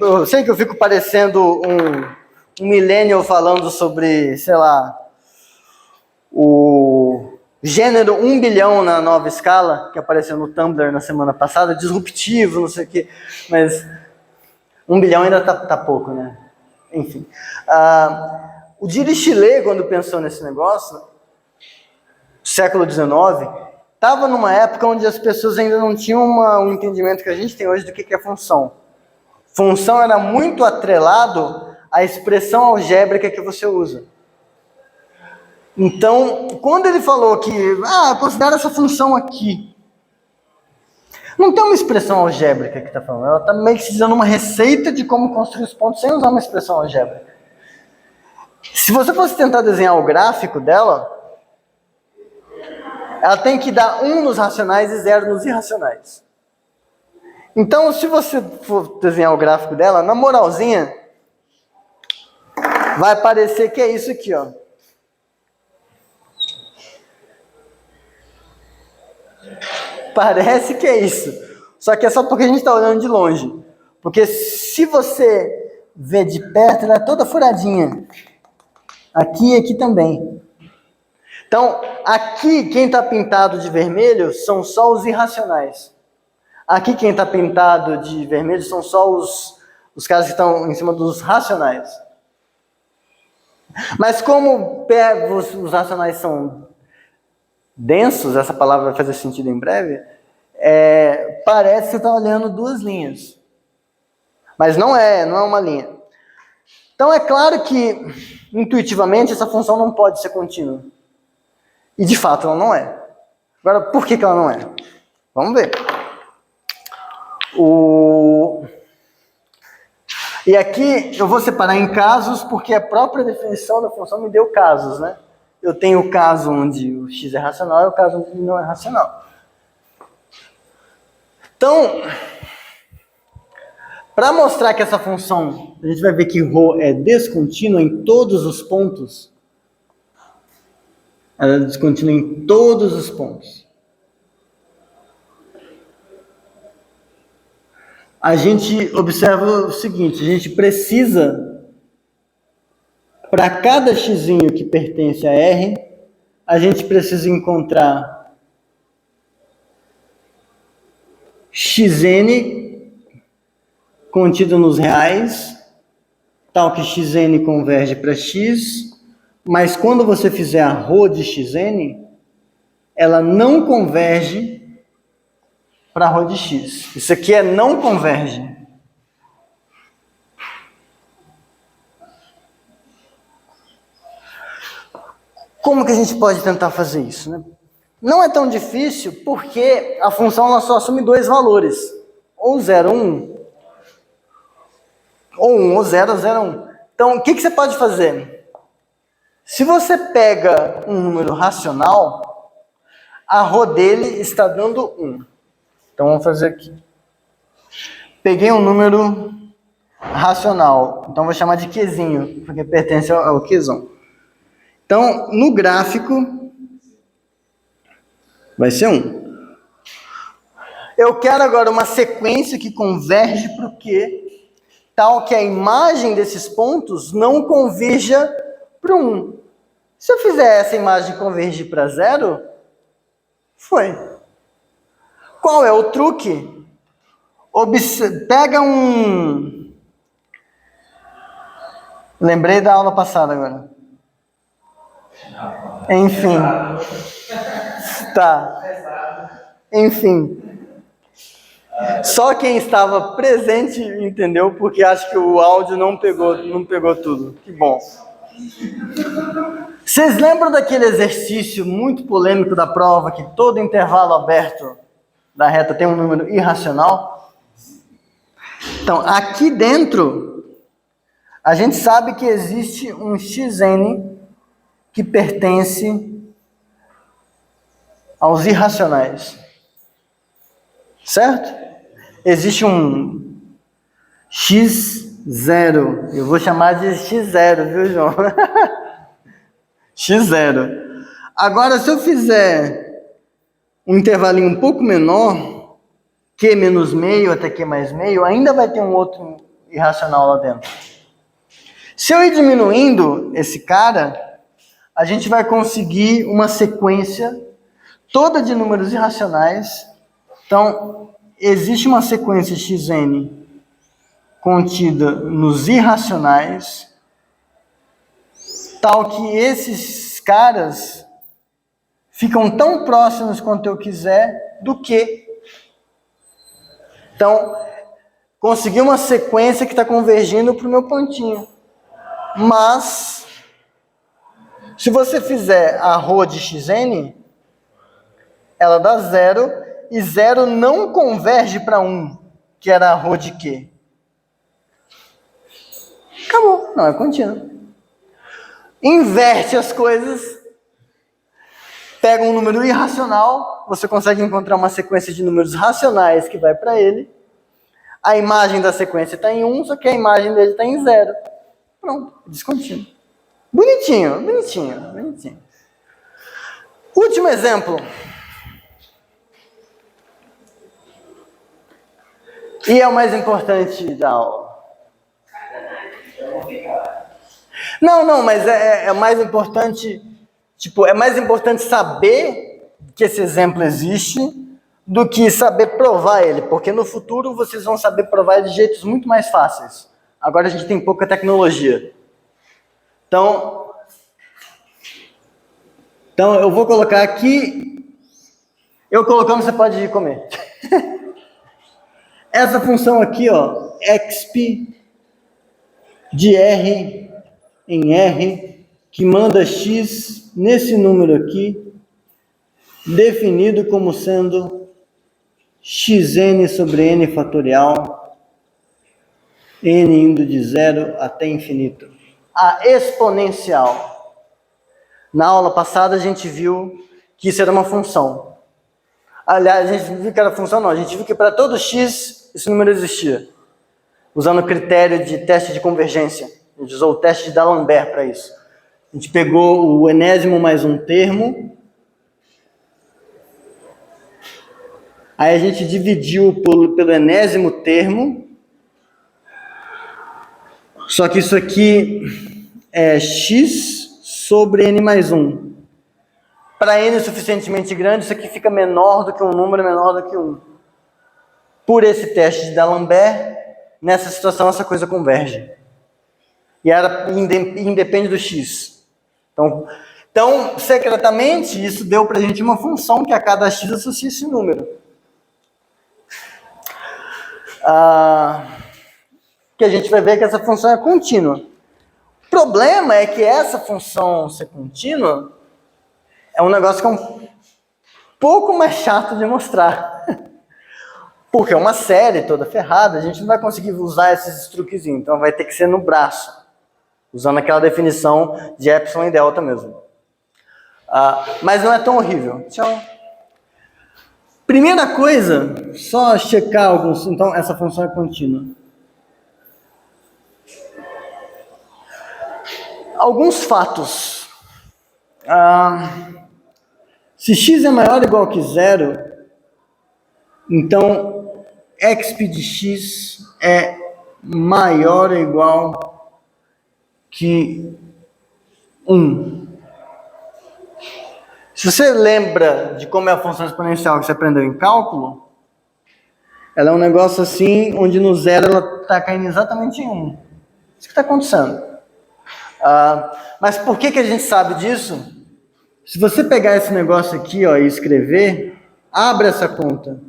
Eu sei que eu fico parecendo um millennial falando sobre, sei lá, o gênero 1 bilhão na nova escala, que apareceu no Tumblr na semana passada, disruptivo, não sei o quê, mas 1 bilhão ainda tá pouco, né? Enfim. O Dirichlet, quando pensou nesse negócio, século XIX, estava numa época onde as pessoas ainda não tinham um entendimento que a gente tem hoje do que é função. Função era muito atrelado à expressão algébrica que você usa. Então, quando ele falou que, considera essa função aqui, não tem uma expressão algébrica que está falando, ela está meio que se dando uma receita de como construir os pontos sem usar uma expressão algébrica. Se você fosse tentar desenhar o gráfico dela, ela tem que dar 1 nos racionais e 0 nos irracionais. Então, se você for desenhar o gráfico dela, na moralzinha, vai parecer que é isso aqui, ó. Parece que é isso. Só que é só porque a gente está olhando de longe. Porque se você vê de perto, ela é toda furadinha. Aqui e aqui também. Então, aqui, quem está pintado de vermelho são só os irracionais. Aqui, quem está pintado de vermelho são só os caras que estão em cima dos racionais. Mas como os racionais são densos, essa palavra vai fazer sentido em breve, parece que você está olhando 2 linhas. Mas não é uma linha. Então, é claro que, intuitivamente, essa função não pode ser contínua. E, de fato, ela não é. Agora, por que ela não é? Vamos ver. E aqui eu vou separar em casos, porque a própria definição da função me deu casos, né? Eu tenho o caso onde o x é racional e o caso onde ele não é racional. Então, para mostrar que essa função, a gente vai ver que ρ é descontínua em todos os pontos. Ela é descontínua em todos os pontos. A gente observa o seguinte, a gente precisa, para cada xzinho que pertence a R, a gente precisa encontrar xn contido nos reais, tal que xn converge para x, mas quando você fizer a ρ de xn, ela não converge para ρ de x. Isso aqui é não converge. Como que a gente pode tentar fazer isso, né? Não é tão difícil, porque a função ela só assume dois valores, ou 0, 1, ou 1, ou 0, 0, 1. Então, o que você pode fazer? Se você pega um número racional, a ρ dele está dando 1. Então, vamos fazer aqui. Peguei um número racional, então vou chamar de Qzinho, porque pertence ao Qzão. Então, no gráfico, vai ser 1. Eu quero agora uma sequência que converge para o Q, tal que a imagem desses pontos não convirja para 1. Se eu fizer essa imagem convergir para 0, foi. Qual é o truque? Pega um... Lembrei da aula passada agora. Enfim. Tá. Enfim. Só quem estava presente entendeu, porque acho que o áudio não pegou tudo. Que bom. Vocês lembram daquele exercício muito polêmico da prova, que todo intervalo aberto da reta tem um número irracional? Então, aqui dentro, a gente sabe que existe um xn que pertence aos irracionais. Certo? Existe um x0. Eu vou chamar de x0, viu, João? x0. Agora, se eu fizer um intervalinho um pouco menor, q menos meio até q mais meio, ainda vai ter um outro irracional lá dentro. Se eu ir diminuindo esse cara, a gente vai conseguir uma sequência toda de números irracionais. Então, existe uma sequência xn contida nos irracionais, tal que esses caras ficam tão próximos quanto eu quiser do que. Então, consegui uma sequência que está convergindo para o meu pontinho. Mas, se você fizer a ρ de xn, ela dá 0, e 0 não converge para 1, que era a ρ de Q. Acabou, não é contínuo. Inverte as coisas, pega um número irracional, você consegue encontrar uma sequência de números racionais que vai para ele. A imagem da sequência está em 1, só que a imagem dele está em 0. Pronto, descontínuo. Bonitinho, bonitinho, bonitinho. Último exemplo. E é o mais importante da aula. Não, mas é mais importante, é mais importante saber que esse exemplo existe do que saber provar ele, porque no futuro vocês vão saber provar ele de jeitos muito mais fáceis. Agora a gente tem pouca tecnologia. Então eu vou colocar aqui, eu colocando você pode comer. Essa função aqui, ó, exp de R em R, que manda x nesse número aqui, definido como sendo xn sobre n fatorial, n indo de 0 até infinito. A exponencial. Na aula passada a gente viu que isso era uma função. Aliás, a gente viu que era função, não. A gente viu que para todo x esse número existia, usando o critério de teste de convergência. A gente usou o teste de D'Alembert para isso. A gente pegou o enésimo mais um termo, aí a gente dividiu pelo enésimo termo, só que isso aqui é x sobre n mais 1. Para n suficientemente grande, isso aqui fica menor do que um número menor do que 1. por esse teste de D'Alembert, nessa situação essa coisa converge. E independe do x. Então, secretamente, isso deu para a gente uma função que a cada x associa esse número. Que a gente vai ver que essa função é contínua. O problema é que essa função ser contínua é um negócio que é um pouco mais chato de mostrar. Porque é uma série toda ferrada, a gente não vai conseguir usar esses truquezinhos, então vai ter que ser no braço, usando aquela definição de epsilon e delta mesmo. Mas não é tão horrível. Tchau. Primeira coisa, só checar alguns. Então, essa função é contínua. Alguns fatos. Se x é maior ou igual que zero, então exp de x é maior ou igual que 1. Se você lembra de como é a função exponencial que você aprendeu em cálculo, ela é um negócio assim, onde no zero ela está caindo exatamente em 1. Isso que está acontecendo. Mas por que a gente sabe disso? Se você pegar esse negócio aqui, ó, e escrever, abre essa conta.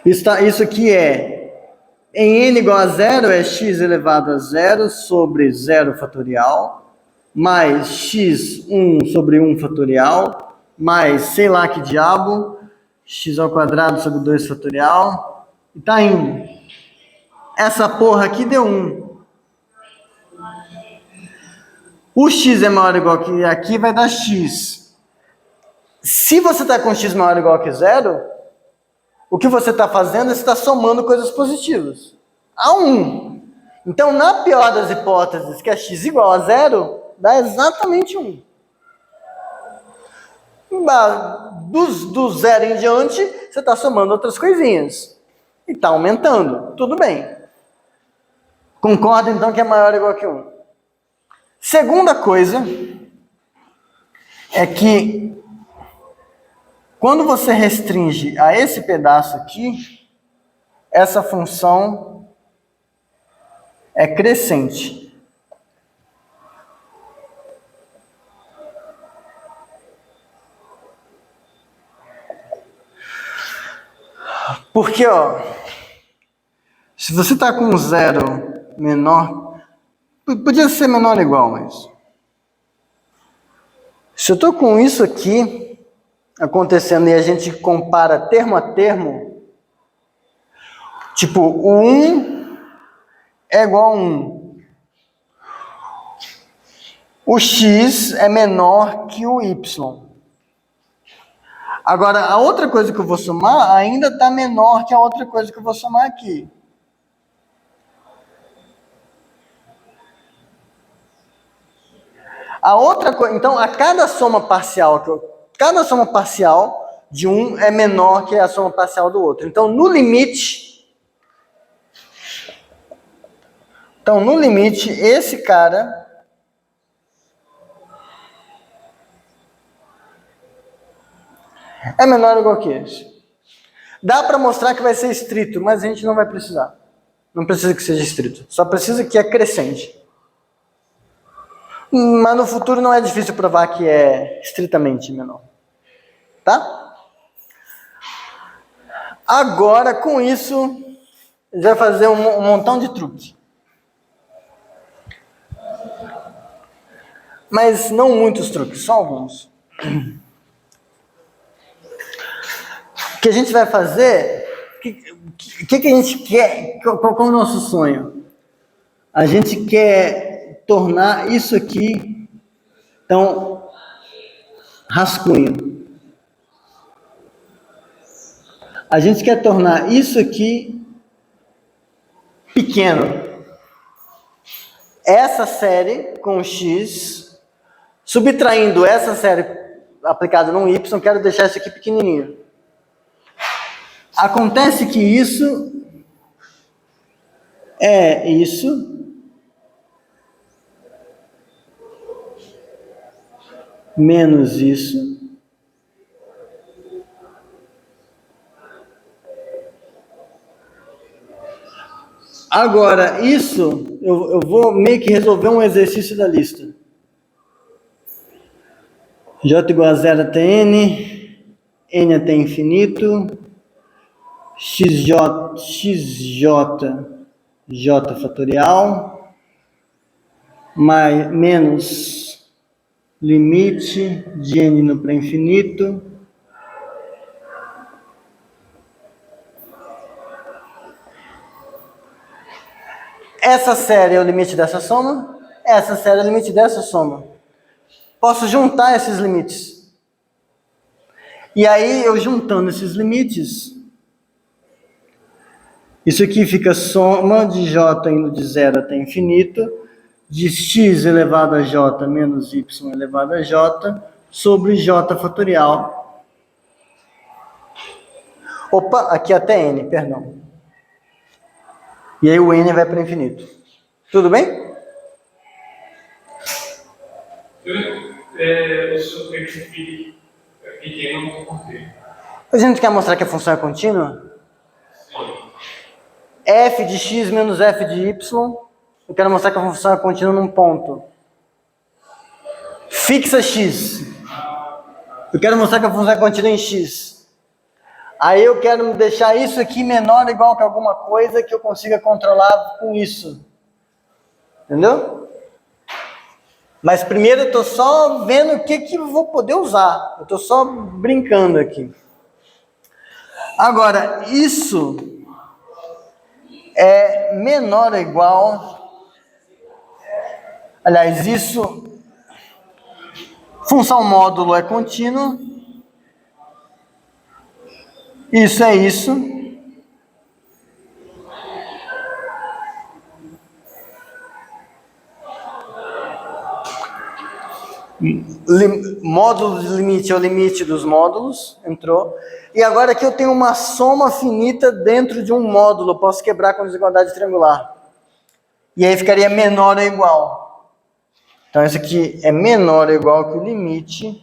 Isso aqui em n igual a zero, é x elevado a zero sobre 0 fatorial, mais x1 sobre 1 fatorial, mais sei lá que diabo, x ao quadrado sobre 2 fatorial, e tá indo. Essa porra aqui deu 1. O x é maior ou igual que aqui, vai dar x. Se você está com x maior ou igual que zero, o que você está fazendo é você está somando coisas positivas. A 1. Então, na pior das hipóteses, que é x igual a zero, dá exatamente 1. Do zero em diante, você está somando outras coisinhas. E está aumentando. Tudo bem. Concorda, então, que é maior ou igual que 1. Segunda coisa é que quando você restringe a esse pedaço aqui, essa função é crescente. Porque, ó, se você está com zero menor, podia ser menor ou igual, mas se eu estou com isso aqui acontecendo e a gente compara termo a termo, tipo, o 1 é igual a 1. O x é menor que o y. Agora, a outra coisa que eu vou somar ainda está menor que a outra coisa que eu vou somar aqui. A outra coisa, então, cada soma parcial de um é menor que a soma parcial do outro. Então, no limite, esse cara é menor ou igual que esse. Dá para mostrar que vai ser estrito, mas a gente não vai precisar. Não precisa que seja estrito. Só precisa que é crescente. Mas no futuro não é difícil provar que é estritamente menor. Tá? Agora, com isso, a gente vai fazer um montão de truques. Mas não muitos truques, só alguns. O que a gente vai fazer, o que a gente quer, qual é o nosso sonho? A gente quer tornar isso aqui, então, rascunho. A gente quer tornar isso aqui pequeno. Essa série com x, subtraindo essa série aplicada num y, quero deixar isso aqui pequenininho. Acontece que isso é isso menos isso Agora, isso, eu vou meio que resolver um exercício da lista. J igual a 0 até N, N até infinito, J fatorial, menos limite de N no pré-infinito, essa série é o limite dessa soma, essa série é o limite dessa soma. Posso juntar esses limites. E aí, eu juntando esses limites, isso aqui fica soma de J indo de 0 até infinito, de x elevado a J menos y elevado a J, sobre J fatorial. Opa, aqui até N, perdão. E aí o N vai para infinito. Tudo bem? O seu tempo pequeno por quê? A gente quer mostrar que a função é contínua? F de x menos f de y. Eu quero mostrar que a função é contínua num ponto. Fixa x. Eu quero mostrar que a função é contínua em x. Aí eu quero deixar isso aqui menor ou igual que alguma coisa que eu consiga controlar com isso. Entendeu? Mas primeiro eu estou só vendo o que eu vou poder usar. Eu estou só brincando aqui. Agora, isso é menor ou igual... Aliás, isso... Função módulo é contínuo. Isso é isso. Módulo de limite é o limite dos módulos, entrou. E agora aqui eu tenho uma soma finita dentro de um módulo, eu posso quebrar com desigualdade triangular. E aí ficaria menor ou igual. Então isso aqui é menor ou igual que o limite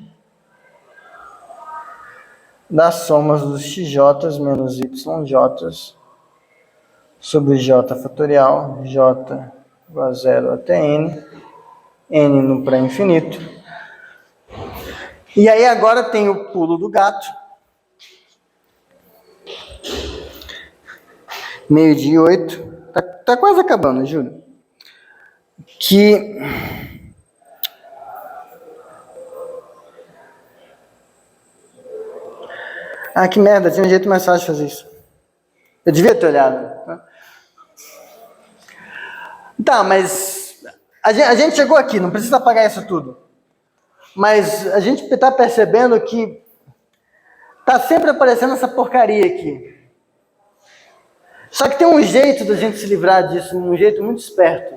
das somas dos xj menos yj sobre j fatorial, j igual a 0 até n, n no pré-infinito. E aí agora tem o pulo do gato. 12:08. Tá quase acabando, juro. Que... Ah, que merda, tinha um jeito mais fácil de fazer isso. Eu devia ter olhado. Tá, mas a gente chegou aqui, não precisa apagar isso tudo. Mas a gente está percebendo que tá sempre aparecendo essa porcaria aqui. Só que tem um jeito da gente se livrar disso, um jeito muito esperto.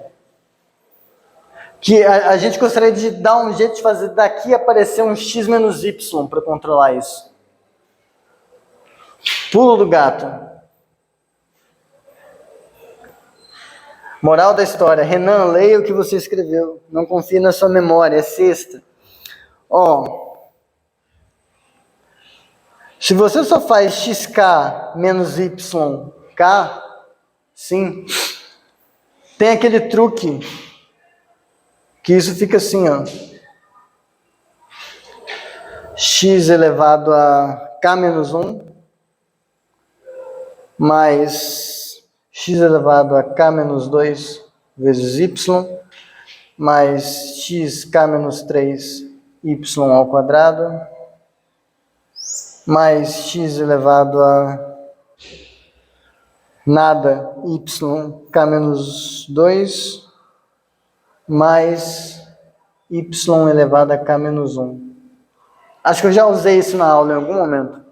Que a gente gostaria de dar um jeito de fazer daqui aparecer um x menos y para controlar isso. Pulo do gato. Moral da história. Renan, leia o que você escreveu. Não confie na sua memória. É sexta. Se você só faz xk menos yk, sim, tem aquele truque que isso fica assim, ó. X elevado a k menos 1 mais x elevado a k menos 2 vezes y mais xk menos 3 y ao quadrado mais x elevado a nada y k menos 2 mais y elevado a k menos 1. Acho que eu já usei isso na aula em algum momento.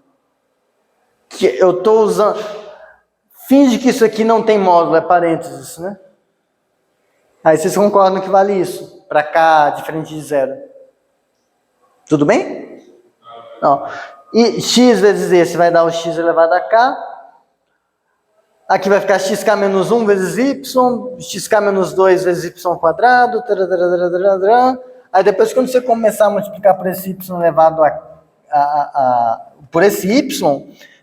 Que eu estou usando... Finge que isso aqui não tem módulo, é parênteses, né? Aí vocês concordam que vale isso, para k diferente de 0. Tudo bem? Não. E x vezes esse vai dar o x elevado a k. Aqui vai ficar xk menos 1 vezes y, xk menos 2 vezes y ao quadrado. Aí depois, quando você começar a multiplicar por esse y elevado por esse y,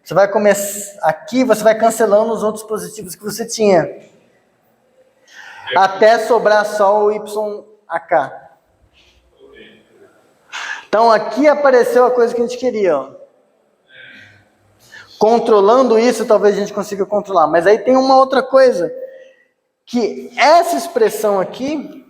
você vai começar aqui, você vai cancelando os outros positivos que você tinha. até sobrar só o YAK. Então aqui apareceu a coisa que a gente queria, ó. Controlando isso, talvez a gente consiga controlar. Mas aí tem uma outra coisa, que essa expressão aqui,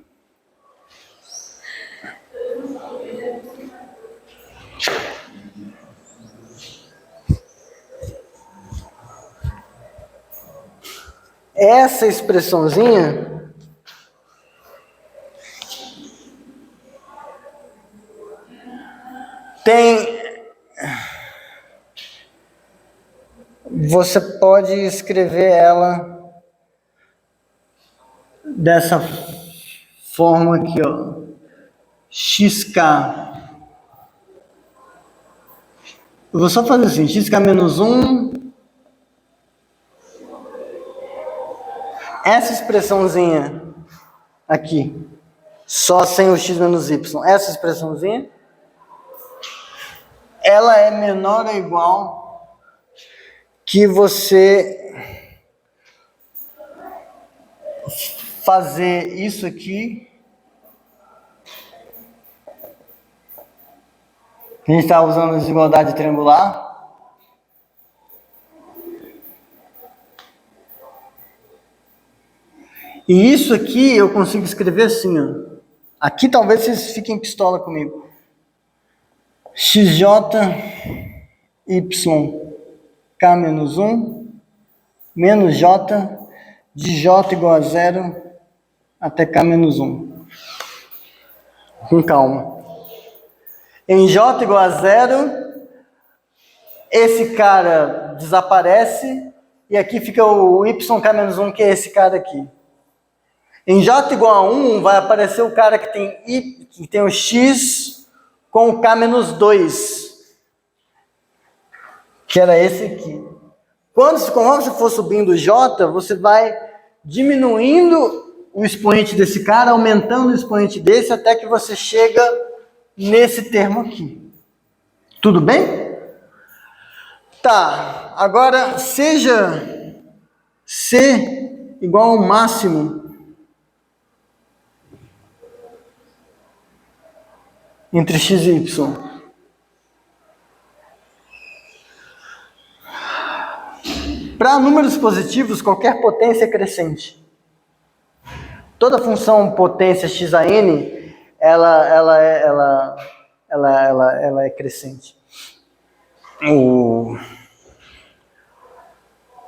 essa expressãozinha, tem... Você pode escrever ela dessa forma aqui, ó. XK. Eu vou só fazer assim, XK menos 1. Essa expressãozinha aqui, só sem o x menos y, essa expressãozinha, ela é menor ou igual que você fazer isso aqui, a gente está usando a desigualdade triangular, e isso aqui eu consigo escrever assim, ó. Aqui talvez vocês fiquem pistola comigo. XJ Y K menos 1 menos J de J igual a 0 até K menos 1. Com calma. Em J igual a 0, esse cara desaparece e aqui fica o YK menos 1, que é esse cara aqui. Em J igual a 1 vai aparecer o cara que tem o X com o K menos 2, que era esse aqui. Quando você for subindo o J, você vai diminuindo o expoente desse cara, aumentando o expoente desse, até que você chega nesse termo aqui. Tudo bem? Tá, agora seja C igual ao máximo entre x e y. Para números positivos, qualquer potência é crescente. Toda função potência x a n, ela é crescente.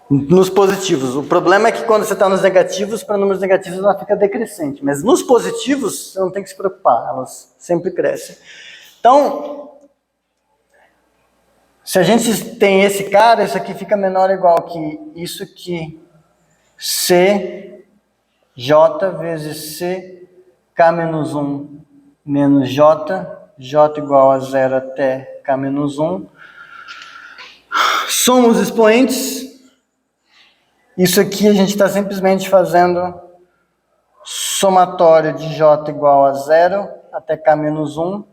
Nos positivos. O problema é que quando você está nos negativos, para números negativos ela fica decrescente. Mas nos positivos, você não tem que se preocupar, elas sempre crescem. Então, se a gente tem esse cara, isso aqui fica menor ou igual que isso aqui. C, J vezes C, K menos 1 menos J, J igual a 0 até K menos 1. Soma os expoentes. Isso aqui a gente está simplesmente fazendo somatório de J igual a 0 até K menos 1,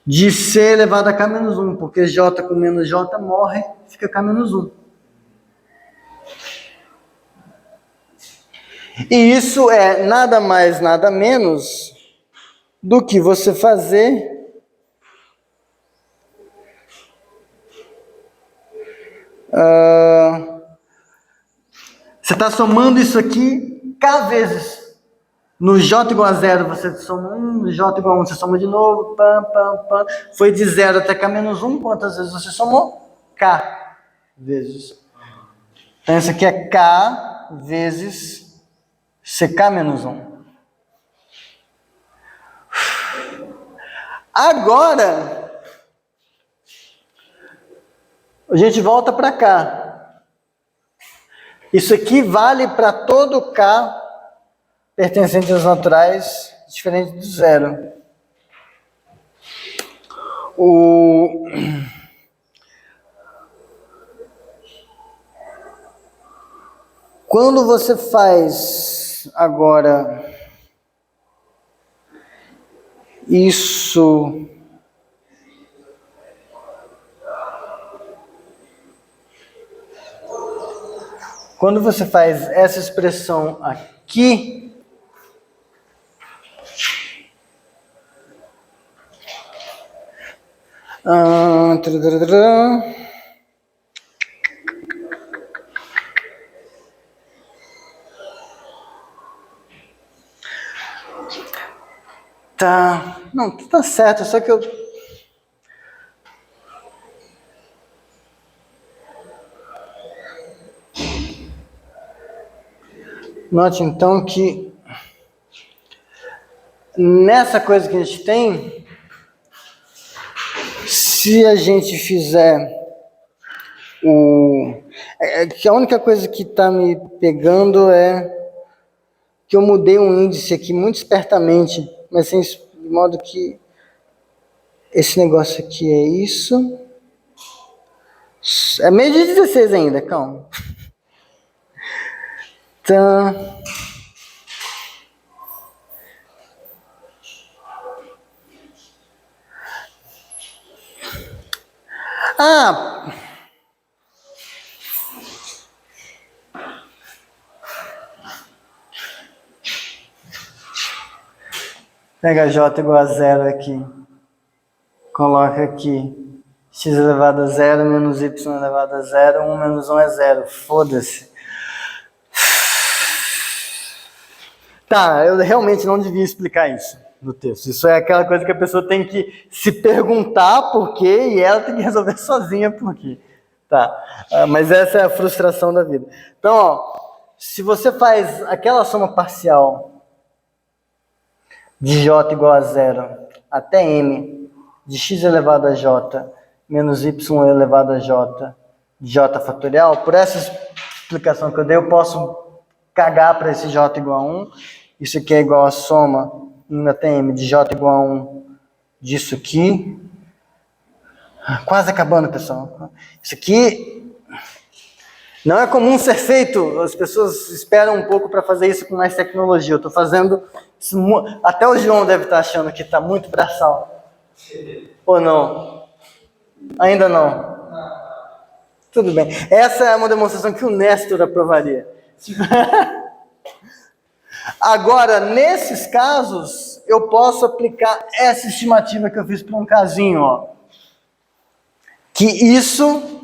de C elevado a K menos 1, porque J com menos J morre, fica K menos 1. E isso é nada mais, nada menos do que você fazer você está somando isso aqui K vezes. No J igual a 0 você soma 1, no J igual a 1 você soma de novo, Foi de 0 até K menos 1, quantas vezes você somou? K vezes. Então isso aqui é K vezes CK menos 1. Agora, a gente volta para cá. Isso aqui vale para todo K pertencente aos naturais, diferente do 0. Quando você faz agora isso quando você faz essa expressão aqui, que tá, não, tá certo, só que eu note então que nessa coisa que a gente tem, se a gente fizer que a única coisa que está me pegando é que eu mudei um índice aqui muito espertamente, mas de modo que esse negócio aqui é isso. É meio de 16 ainda, calma. Tá. Ah! Pega J igual a 0 aqui. Coloca aqui. X elevado a 0 menos y elevado a 0. 1 menos 1 é 0. Foda-se. Tá, eu realmente não devia explicar isso no texto. Isso é aquela coisa que a pessoa tem que se perguntar por quê e ela tem que resolver sozinha por quê. Tá, mas essa é a frustração da vida. Então, ó, se você faz aquela soma parcial de j igual a 0 até m de x elevado a j menos y elevado a j de j fatorial, por essa explicação que eu dei, eu posso cagar para esse j igual a 1. Isso aqui é igual a soma indo até m de j igual a 1 disso aqui. Quase acabando, pessoal. Isso aqui não é comum ser feito. As pessoas esperam um pouco para fazer isso com mais tecnologia. Eu estou fazendo isso, até o João deve estar achando que está muito braçal. Ou não? Ainda não? Tudo bem. Essa é uma demonstração que o Nestor aprovaria. Agora, nesses casos, eu posso aplicar essa estimativa que eu fiz para um casinho, ó. Que isso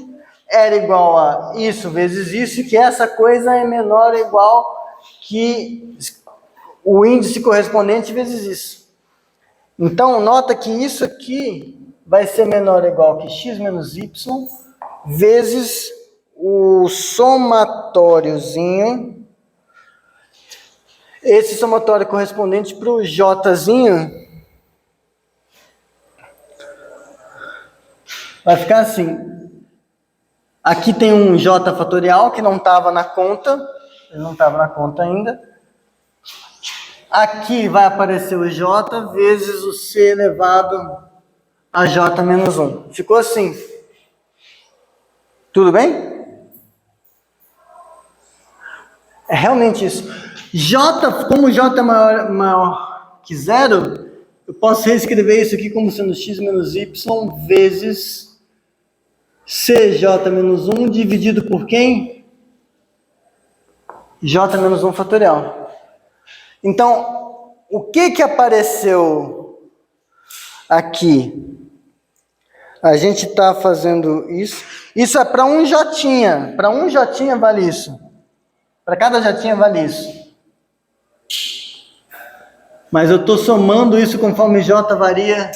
era igual a isso vezes isso, e que essa coisa é menor ou igual que o índice correspondente vezes isso. Então, nota que isso aqui vai ser menor ou igual que x menos y vezes o somatóriozinho. Esse somatório correspondente para o jzinho vai ficar assim. Aqui tem um j fatorial que não estava na conta. Ele não estava na conta ainda. Aqui vai aparecer o j vezes o c elevado a j menos 1. Ficou assim. Tudo bem? É realmente isso. Como j é maior que 0, eu posso reescrever isso aqui como sendo x menos y vezes cj menos 1 dividido por quem? J menos 1 fatorial. Então, o que apareceu aqui? A gente está fazendo isso. Isso é para um j. Para um j vale isso. Para cada j vale isso. Mas eu estou somando isso conforme j varia.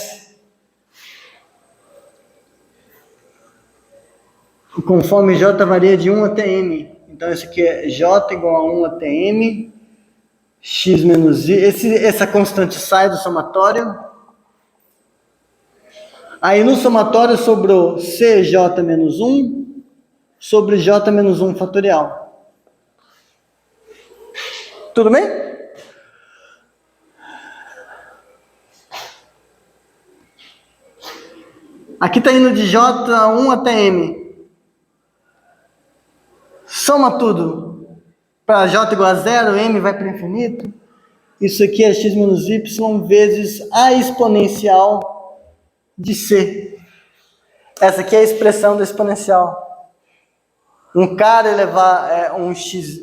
Conforme j varia de 1 até m. Então, isso aqui é j igual a 1 até m, x menos y. Essa constante sai do somatório. Aí, no somatório, sobrou cj menos 1 sobre j menos 1 fatorial. Tudo bem? Aqui está indo de j1 até m. Soma tudo. Para j igual a 0, m vai para o infinito. Isso aqui é x menos y vezes a exponencial de c. Essa aqui é a expressão da exponencial. Um cara elevar um x...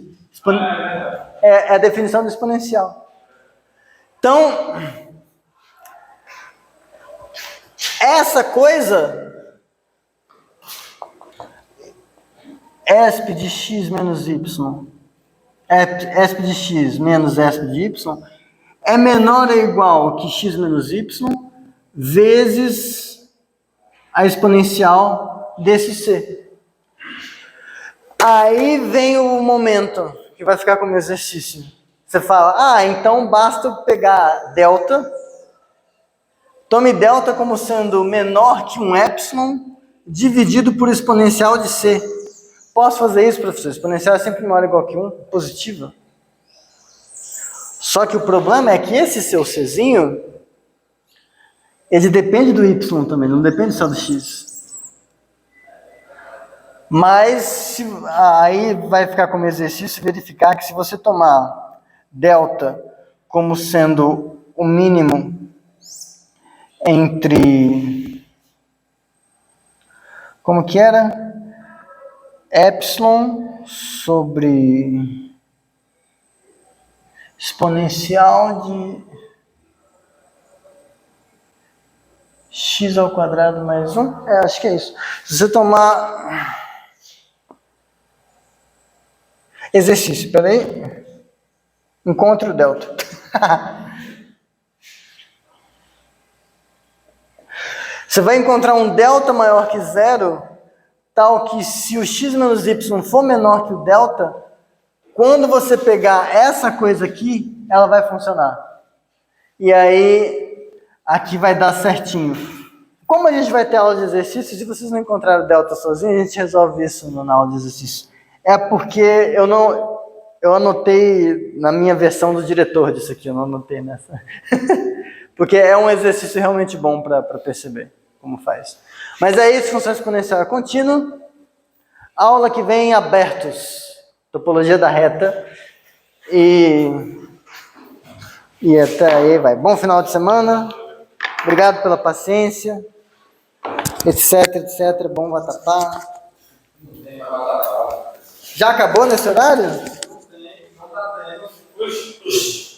É a definição do exponencial. Então, essa coisa, esp de x menos y, esp de x menos esp de y, é menor ou igual que x menos y vezes a exponencial desse c. Aí vem o momento que vai ficar como exercício. Você fala, então basta pegar delta, tome delta como sendo menor que um epsilon dividido por exponencial de c. Posso fazer isso, professor? Exponencial é sempre maior ou igual que 1, positiva. Só que o problema é que esse seu czinho, ele depende do y também, não depende só do x. Mas aí vai ficar como exercício verificar que se você tomar delta como sendo o mínimo entre, como que era? Epsilon sobre exponencial de x ao quadrado mais 1. Acho que é isso. Se você tomar... Exercício, peraí. Encontre o delta. Você vai encontrar um delta maior que 0, tal que se o x menos y for menor que o delta, quando você pegar essa coisa aqui, ela vai funcionar. E aí, aqui vai dar certinho. Como a gente vai ter aula de exercício, se vocês não encontrarem o delta sozinho, a gente resolve isso na aula de exercício. É porque eu anotei na minha versão do diretor disso aqui, eu não anotei nessa. Porque é um exercício realmente bom para perceber como faz. Mas é isso, função exponencial contínua. Aula que vem, abertos. Topologia da reta. E até aí, vai. Bom final de semana. Obrigado pela paciência. Etc, etc. Bom vatapá. Já acabou nesse horário? Não tá tendo.